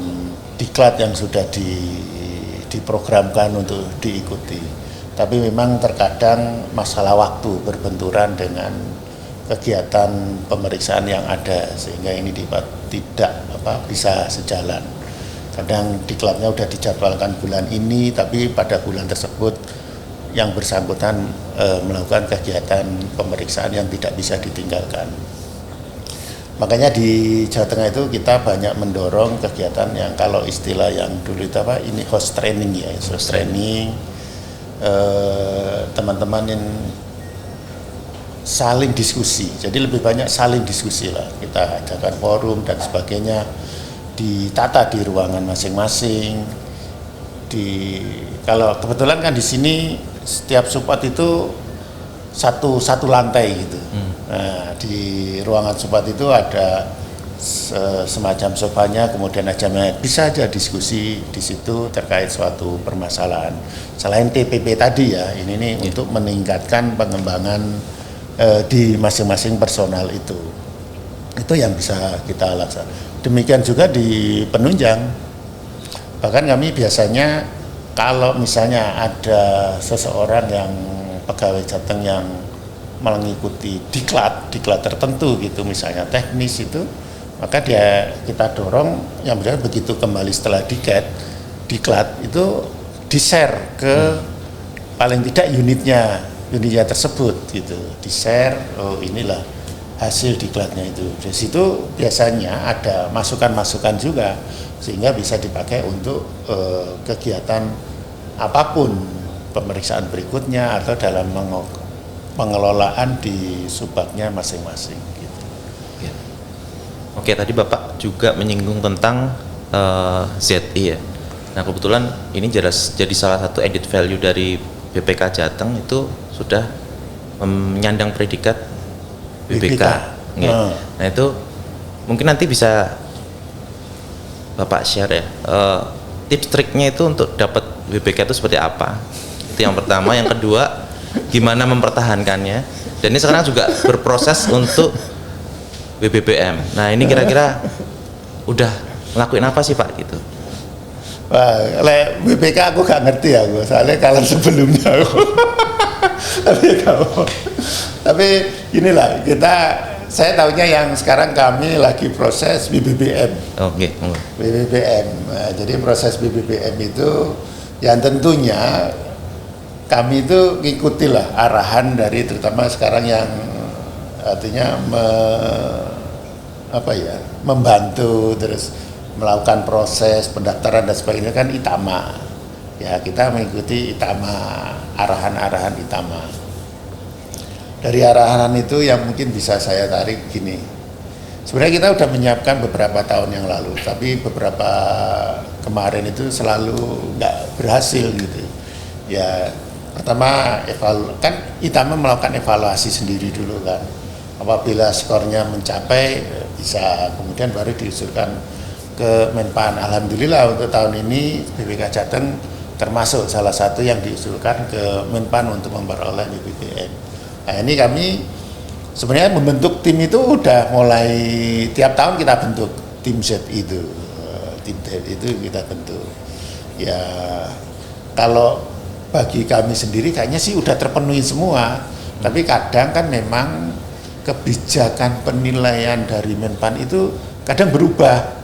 diklat yang sudah diprogramkan untuk diikuti. Tapi memang terkadang masalah waktu berbenturan dengan kegiatan pemeriksaan yang ada sehingga ini tidak bisa sejalan. Kadang diklatnya udah dijadwalkan bulan ini tapi pada bulan tersebut yang bersangkutan melakukan kegiatan pemeriksaan yang tidak bisa ditinggalkan. Makanya di Jawa Tengah itu kita banyak mendorong kegiatan yang kalau istilah yang dulu itu ini host training ya, host training, teman-teman yang saling diskusi. Jadi lebih banyak saling diskusi lah. Kita adakan forum dan sebagainya, ditata di ruangan masing-masing. Kalau kebetulan kan di sini setiap support itu satu lantai gitu. Nah, di ruangan support itu ada semacam sofanya, kemudian bisa aja diskusi di situ terkait suatu permasalahan. Selain TPP tadi ya, ini nih untuk meningkatkan pengembangan di masing-masing personal itu yang bisa kita laksanakan. Demikian juga di penunjang. Bahkan kami biasanya kalau misalnya ada seseorang yang pegawai Jateng yang mengikuti diklat tertentu gitu, misalnya teknis itu, maka kita dorong yang benar begitu kembali setelah diklat itu di-share ke paling tidak unitnya tersebut gitu, di-share, oh inilah hasil diklatnya itu. Di situ biasanya ada masukan-masukan juga sehingga bisa dipakai untuk kegiatan apapun, pemeriksaan berikutnya atau dalam pengelolaan di subbabnya masing-masing gitu. Ya. Oke, tadi Bapak juga menyinggung tentang ZI ya. Nah, kebetulan ini jadi salah satu added value dari BPK Jateng itu sudah menyandang predikat BPK. Nah, itu mungkin nanti bisa Bapak share ya, tips triknya itu untuk dapat BPK itu seperti apa? Itu yang pertama. Yang kedua, gimana mempertahankannya? Dan ini sekarang juga berproses untuk BBBM. Nah, ini kira-kira udah ngelakuin apa sih Pak gitu? Wah, BPK aku gak ngerti ya, soalnya kalian sebelumnya aku. Tapi inilah saya tahunya yang sekarang kami lagi proses BBBM. Oke. BBBM. Nah, jadi proses BBBM itu yang tentunya kami itu ngikutilah arahan dari terutama sekarang yang artinya membantu terus melakukan proses pendaftaran dan sebagainya kan ITAMA. Ya, kita mengikuti ITAMA, arahan-arahan ITAMA. Dari arahan itu yang mungkin bisa saya tarik gini. Sebenarnya kita udah menyiapkan beberapa tahun yang lalu, tapi beberapa kemarin itu selalu nggak berhasil gitu. Ya pertama kan Itama melakukan evaluasi sendiri dulu kan. Apabila skornya mencapai bisa kemudian baru diusulkan ke Menpan. Alhamdulillah untuk tahun ini BPK Jateng termasuk salah satu yang diusulkan ke Menpan untuk memperoleh BPPN. Nah ini kami sebenarnya membentuk tim itu udah mulai tiap tahun kita bentuk tim Z itu, tim Z itu kita bentuk. Ya kalau bagi kami sendiri kayaknya sih udah terpenuhi semua, tapi kadang kan memang kebijakan penilaian dari Menpan itu kadang berubah.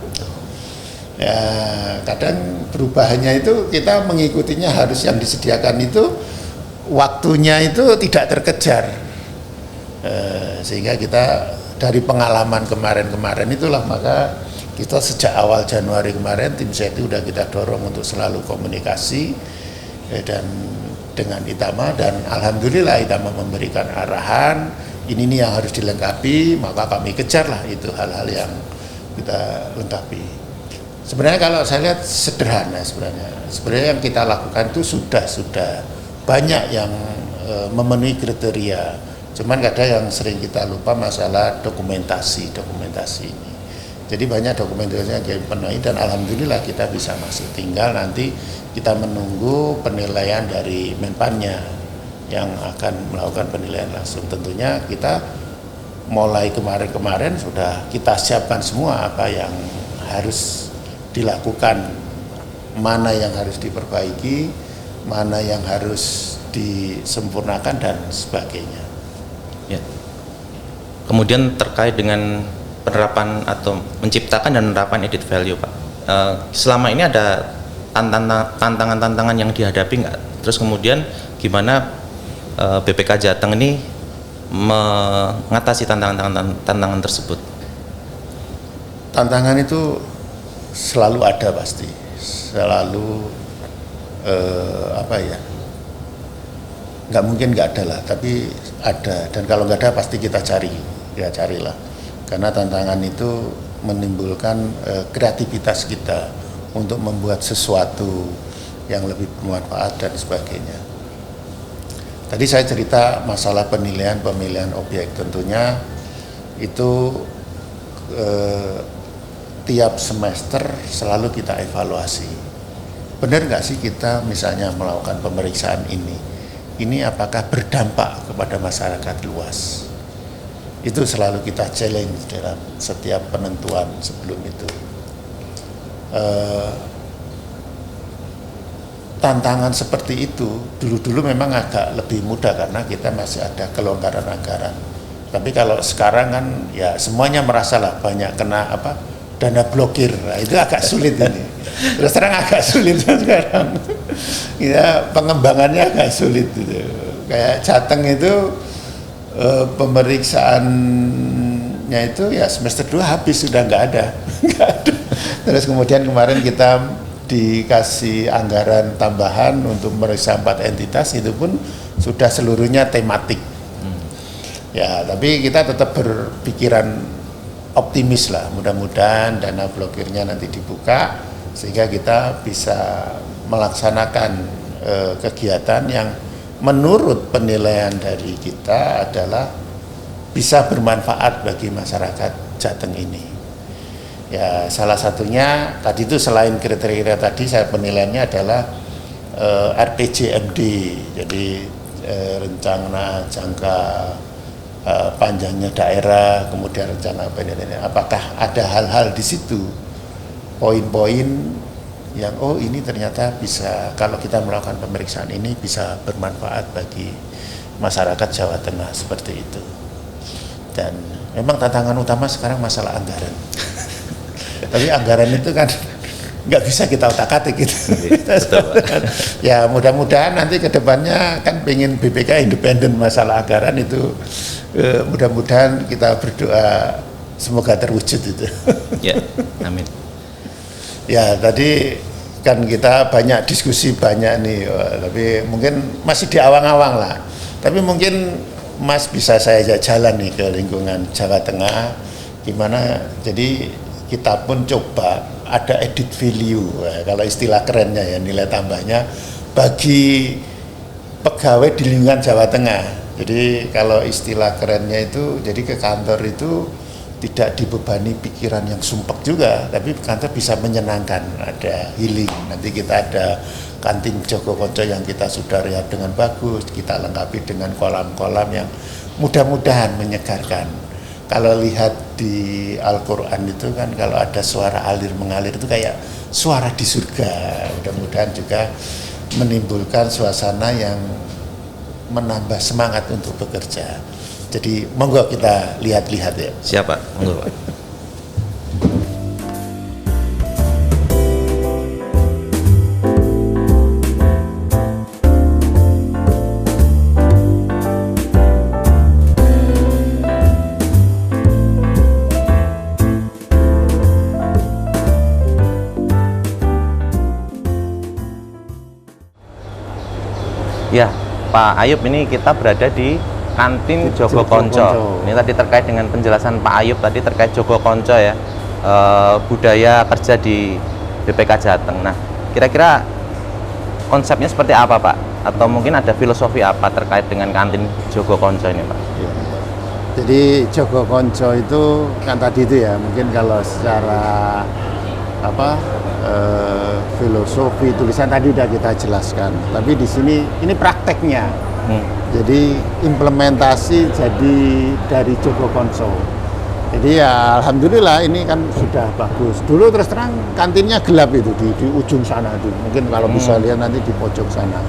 Ya kadang perubahannya itu kita mengikutinya harus yang disediakan itu waktunya itu tidak terkejar, sehingga kita dari pengalaman kemarin-kemarin itulah maka kita sejak awal Januari kemarin tim Z itu udah kita dorong untuk selalu komunikasi dan dengan Itama, dan alhamdulillah Itama memberikan arahan ini nih yang harus dilengkapi, maka kami kejarlah itu hal-hal yang kita lengkapi. Sebenarnya kalau saya lihat sederhana sebenarnya yang kita lakukan itu sudah banyak yang memenuhi kriteria. Cuman kadang yang sering kita lupa masalah dokumentasi ini. Jadi banyak dokumentasi yang kita penuhi dan alhamdulillah kita bisa masuk. Tinggal nanti kita menunggu penilaian dari Menpannya yang akan melakukan penilaian langsung. Tentunya kita mulai kemarin sudah kita siapkan semua apa yang harus dilakukan, mana yang harus diperbaiki, mana yang harus disempurnakan dan sebagainya. Ya. Kemudian terkait dengan penerapan atau menciptakan dan penerapan added value, Pak. Selama ini ada tantangan-tantangan yang dihadapi nggak? Terus kemudian gimana BPK Jateng ini mengatasi tantangan tersebut? Tantangan itu selalu ada pasti, selalu nggak mungkin nggak ada lah, tapi ada, dan kalau nggak ada pasti kita carilah, karena tantangan itu menimbulkan kreativitas kita untuk membuat sesuatu yang lebih bermanfaat dan sebagainya. Tadi saya cerita masalah pemilihan objek, tentunya itu tiap semester selalu kita evaluasi. Benar nggak sih kita misalnya melakukan pemeriksaan ini apakah berdampak kepada masyarakat luas? Itu selalu kita challenge dalam setiap penentuan sebelum itu. Tantangan seperti itu dulu memang agak lebih mudah karena kita masih ada kelonggaran anggaran. Tapi kalau sekarang kan ya semuanya merasalah banyak kena dana blokir, nah, itu agak sulit ini. Terus terang agak sulit sekarang. Ya pengembangannya agak sulit gitu. Kayak Jateng itu pemeriksaannya itu ya semester 2 habis sudah nggak ada. Terus kemudian kemarin kita dikasih anggaran tambahan untuk meriksa 4 entitas, itu pun sudah seluruhnya tematik. Ya tapi kita tetap berpikiran optimis lah, mudah-mudahan dana blokirnya nanti dibuka sehingga kita bisa melaksanakan kegiatan yang menurut penilaian dari kita adalah bisa bermanfaat bagi masyarakat Jateng ini. Ya salah satunya tadi itu selain kriteria tadi saya penilaiannya adalah RPJMD, jadi rencana jangka panjangnya daerah, kemudian rencana pendeknya, apakah ada hal-hal di situ, poin-poin yang ini ternyata bisa, kalau kita melakukan pemeriksaan ini bisa bermanfaat bagi masyarakat Jawa Tengah, seperti itu. Dan memang tantangan utama sekarang masalah anggaran. Tapi anggaran itu kan nggak bisa kita otak-atik gitu. Ya mudah-mudahan nanti ke depannya kan pengen BPK independen masalah anggaran itu, mudah-mudahan kita berdoa semoga terwujud itu. Ya, amin. Ya tadi kan kita banyak diskusi banyak nih, tapi mungkin masih di awang-awang lah. Tapi mungkin Mas bisa saya ajak jalan nih ke lingkungan Jawa Tengah, gimana, jadi kita pun coba ada added value, kalau istilah kerennya ya, nilai tambahnya bagi pegawai di lingkungan Jawa Tengah. Jadi kalau istilah kerennya itu, jadi ke kantor itu tidak dibebani pikiran yang sumpek juga, tapi kantor bisa menyenangkan, ada healing. Nanti kita ada kantin Joko Konco yang kita sudah rehab dengan bagus, kita lengkapi dengan kolam-kolam yang mudah-mudahan menyegarkan. Kalau lihat di Al-Quran itu kan kalau ada suara alir mengalir itu kayak suara di surga. Mudah-mudahan juga menimbulkan suasana yang menambah semangat untuk bekerja. Jadi monggo kita lihat-lihat ya. Siapa? Monggo Pak. Ya, Pak Ayub, ini kita berada di kantin Joko Konco. Ini tadi terkait dengan penjelasan Pak Ayub tadi terkait Joko Konco ya, budaya kerja di BPK Jateng. Nah, kira-kira konsepnya seperti apa Pak? Atau mungkin ada filosofi apa terkait dengan kantin Joko Konco ini Pak? Ya. Jadi Joko Konco itu kan tadi itu ya, mungkin kalau secara filosofi tulisan tadi udah kita jelaskan, tapi di sini ini prakteknya. Jadi implementasi jadi dari Joko Konco. Jadi ya alhamdulillah ini kan sudah bagus. Dulu terus terang kantinnya gelap itu di ujung sana itu. Mungkin kalau bisa lihat nanti di pojok sana.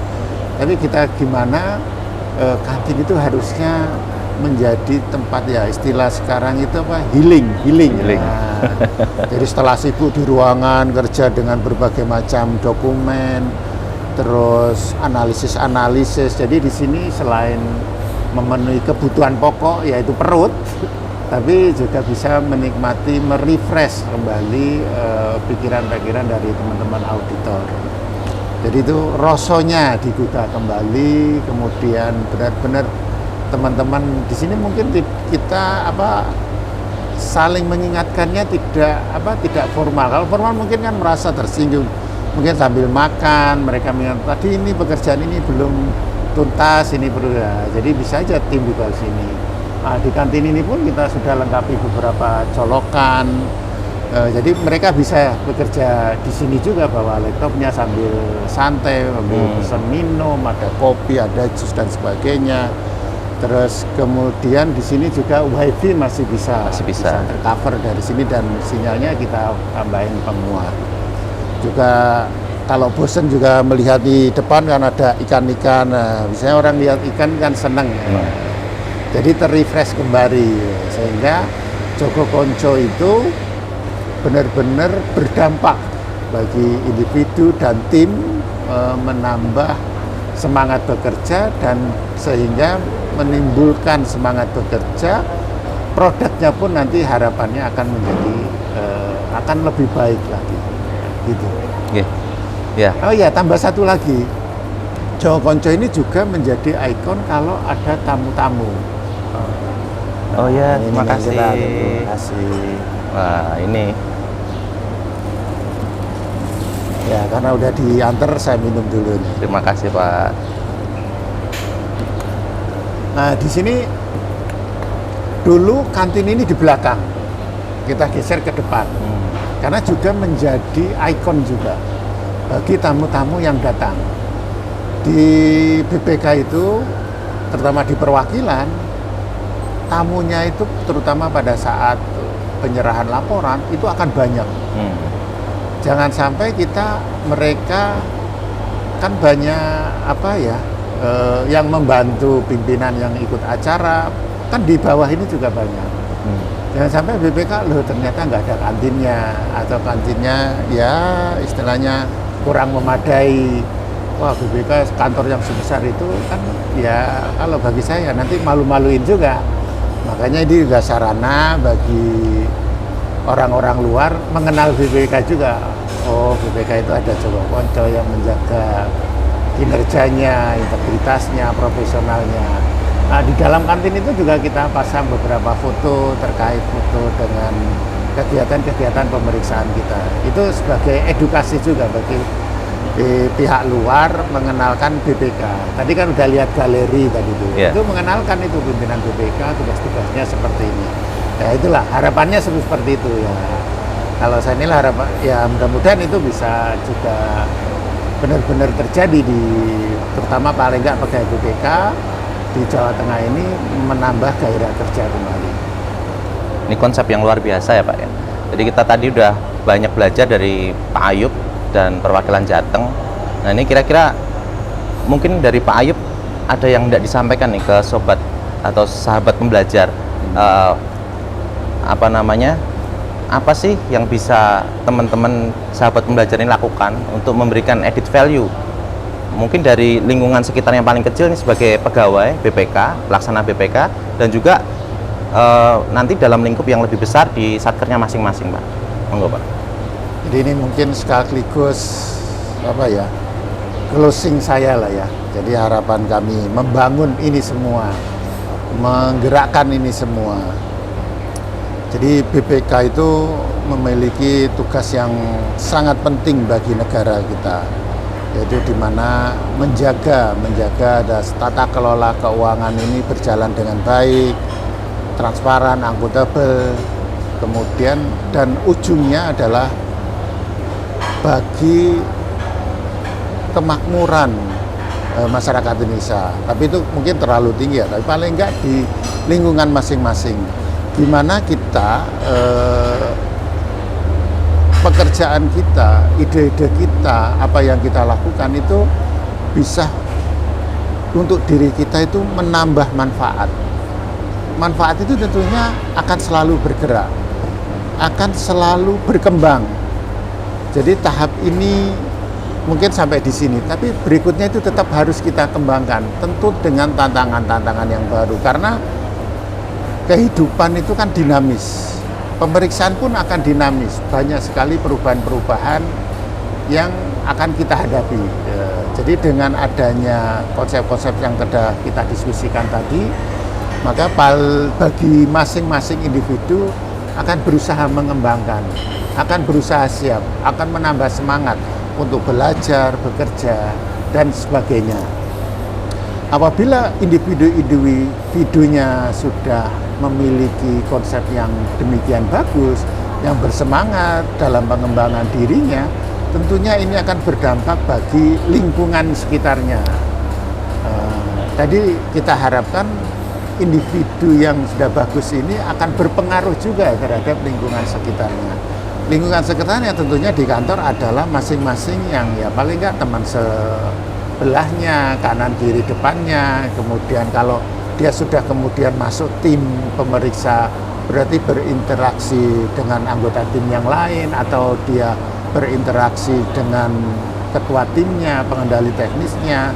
Tapi kita gimana kantin itu harusnya menjadi tempat, ya istilah sekarang itu apa, healing. Nah, jadi setelah sibuk di ruangan kerja dengan berbagai macam dokumen, terus analisis, jadi di sini selain memenuhi kebutuhan pokok yaitu perut, tapi juga bisa menikmati, merefresh kembali pikiran-pikiran dari teman-teman auditor. Jadi itu rosonya digugah kembali, kemudian benar-benar teman-teman di sini mungkin kita saling mengingatkannya tidak formal. Kalau formal mungkin kan merasa tersinggung. Mungkin sambil makan mereka mengingat tadi ini pekerjaan ini belum tuntas, ini perlu ya. Jadi bisa aja tim di sini. Nah, di kantin ini pun kita sudah lengkapi beberapa colokan. Jadi mereka bisa bekerja di sini juga, bawa laptopnya sambil santai, sambil pesan minum, ada kopi, ada jus dan sebagainya. Terus kemudian di sini juga wifi masih bisa tercover dari sini, dan sinyalnya kita tambahin penguat. Juga kalau bosen juga melihat di depan kan ada ikan-ikan. Nah, biasanya orang lihat ikan kan seneng. Jadi terrefresh kembali, sehingga Joko Konco itu benar-benar berdampak bagi individu dan tim, menambah semangat bekerja, dan sehingga menimbulkan semangat bekerja, produknya pun nanti harapannya akan menjadi akan lebih baik lagi, gitu. Yeah. Oh ya, tambah satu lagi, Joko Konco ini juga menjadi ikon kalau ada tamu-tamu. Oh ya, terima kasih. Terima kasih. Wah, ini. Ya, karena udah diantar, saya minum dulu nih. Terima kasih Pak. Nah, di sini dulu kantin ini di belakang, kita geser ke depan, karena juga menjadi ikon juga bagi tamu-tamu yang datang. Di BPK itu, terutama di perwakilan, tamunya itu terutama pada saat penyerahan laporan itu akan banyak. Jangan sampai mereka kan banyak yang membantu pimpinan yang ikut acara, kan di bawah ini juga banyak. Jangan sampai BPK ternyata nggak ada kantinnya, atau kantinnya ya istilahnya kurang memadai. Wah, BPK kantor yang sebesar itu kan ya, kalau bagi saya nanti malu-maluin juga. Makanya ini juga sarana bagi orang-orang luar mengenal BPK juga. Oh, BPK itu ada Joko Konco yang menjaga kinerjanya, integritasnya, profesionalnya. Nah, di dalam kantin itu juga kita pasang beberapa foto terkait foto dengan kegiatan-kegiatan pemeriksaan kita. Itu sebagai edukasi juga bagi pihak luar mengenalkan BPK. Tadi kan udah lihat galeri tadi itu. Yeah. Itu mengenalkan itu pimpinan BPK, tugas-tugasnya seperti ini. Ya itulah harapannya seperti itu ya. Kalau saya nilai harapan ya mudah-mudahan itu bisa juga benar-benar terjadi di terutama paling nggak pegawai BPK di Jawa Tengah ini menambah gairah kerja kembali. Ini konsep yang luar biasa ya Pak ya. Jadi kita tadi udah banyak belajar dari Pak Ayub dan perwakilan Jateng. Nah ini kira-kira mungkin dari Pak Ayub ada yang tidak disampaikan nih ke sobat atau sahabat pembelajar. Apa sih yang bisa teman-teman sahabat pembelajar ini lakukan untuk memberikan added value? Mungkin dari lingkungan sekitar yang paling kecil nih sebagai pegawai BPK, pelaksana BPK, dan juga nanti dalam lingkup yang lebih besar di satkernya masing-masing, Pak. Monggo, Pak. Jadi ini mungkin sekaligus closing saya lah ya. Jadi harapan kami membangun ini semua, menggerakkan ini semua. Jadi BPK itu memiliki tugas yang sangat penting bagi negara kita, yaitu di mana menjaga ada tata kelola keuangan ini berjalan dengan baik, transparan, akuntabel, kemudian dan ujungnya adalah bagi kemakmuran masyarakat Indonesia. Tapi itu mungkin terlalu tinggi ya, tapi paling enggak di lingkungan masing-masing, di mana kita pekerjaan kita, ide-ide kita, apa yang kita lakukan itu bisa untuk diri kita itu menambah manfaat. Manfaat itu tentunya akan selalu bergerak, akan selalu berkembang. Jadi tahap ini mungkin sampai di sini, tapi berikutnya itu tetap harus kita kembangkan, tentu dengan tantangan-tantangan yang baru, karena kehidupan itu kan dinamis. Pemeriksaan pun akan dinamis, banyak sekali perubahan-perubahan yang akan kita hadapi. Jadi dengan adanya konsep-konsep yang sudah kita diskusikan tadi, maka bagi masing-masing individu akan berusaha mengembangkan, akan berusaha siap, akan menambah semangat untuk belajar, bekerja, dan sebagainya. Apabila individunya sudah memiliki konsep yang demikian bagus, yang bersemangat dalam pengembangan dirinya, tentunya ini akan berdampak bagi lingkungan sekitarnya. Tadi kita harapkan individu yang sudah bagus ini akan berpengaruh juga terhadap lingkungan sekitarnya. Lingkungan sekitarnya tentunya di kantor adalah masing-masing yang ya paling nggak teman sebelahnya, kanan kiri depannya. Kemudian kalau dia sudah kemudian masuk tim pemeriksa, berarti berinteraksi dengan anggota tim yang lain, atau dia berinteraksi dengan ketua timnya, pengendali teknisnya,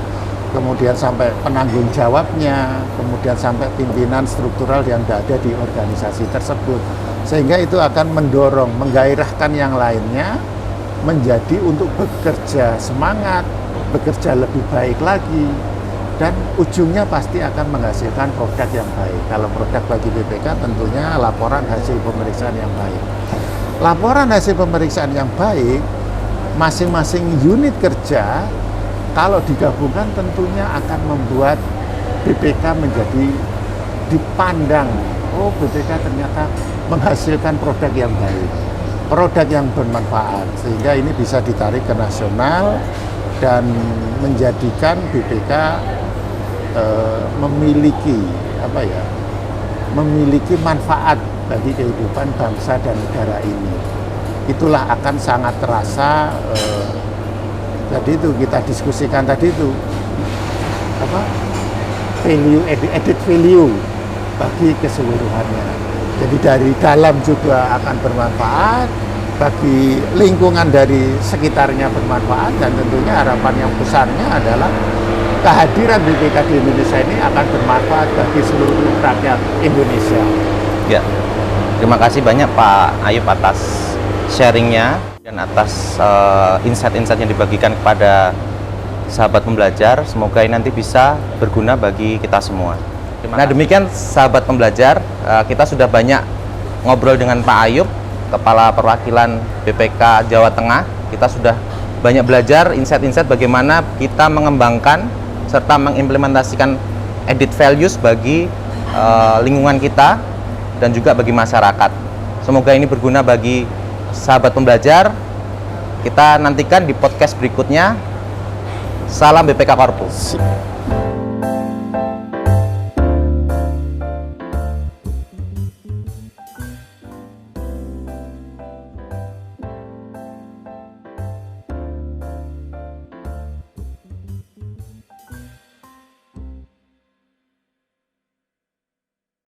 kemudian sampai penanggung jawabnya, kemudian sampai pimpinan struktural yang ada di organisasi tersebut. Sehingga itu akan mendorong, menggairahkan yang lainnya menjadi untuk bekerja semangat, bekerja lebih baik lagi, dan ujungnya pasti akan menghasilkan produk yang baik. Kalau produk bagi BPK tentunya laporan hasil pemeriksaan yang baik. Laporan hasil pemeriksaan yang baik, masing-masing unit kerja kalau digabungkan tentunya akan membuat BPK menjadi dipandang, oh BPK ternyata menghasilkan produk yang baik, produk yang bermanfaat, sehingga ini bisa ditarik ke nasional dan menjadikan BPK memiliki manfaat bagi kehidupan bangsa dan negara ini. Itulah akan sangat terasa. Tadi itu kita diskusikan tadi itu added value bagi keseluruhannya. Jadi dari dalam juga akan bermanfaat, bagi lingkungan dari sekitarnya bermanfaat, dan tentunya harapan yang besarnya adalah kehadiran BPK di Indonesia ini akan bermanfaat bagi seluruh rakyat Indonesia. Ya, terima kasih banyak Pak Ayub atas sharingnya dan atas insight-insight yang dibagikan kepada sahabat pembelajar. Semoga ini nanti bisa berguna bagi kita semua. Nah, demikian sahabat pembelajar, kita sudah banyak ngobrol dengan Pak Ayub, Kepala Perwakilan BPK Jawa Tengah. Kita sudah banyak belajar insight-insight bagaimana kita mengembangkan serta mengimplementasikan added values bagi lingkungan kita dan juga bagi masyarakat. Semoga ini berguna bagi sahabat pembelajar. Kita nantikan di podcast berikutnya. Salam BPK Korpu.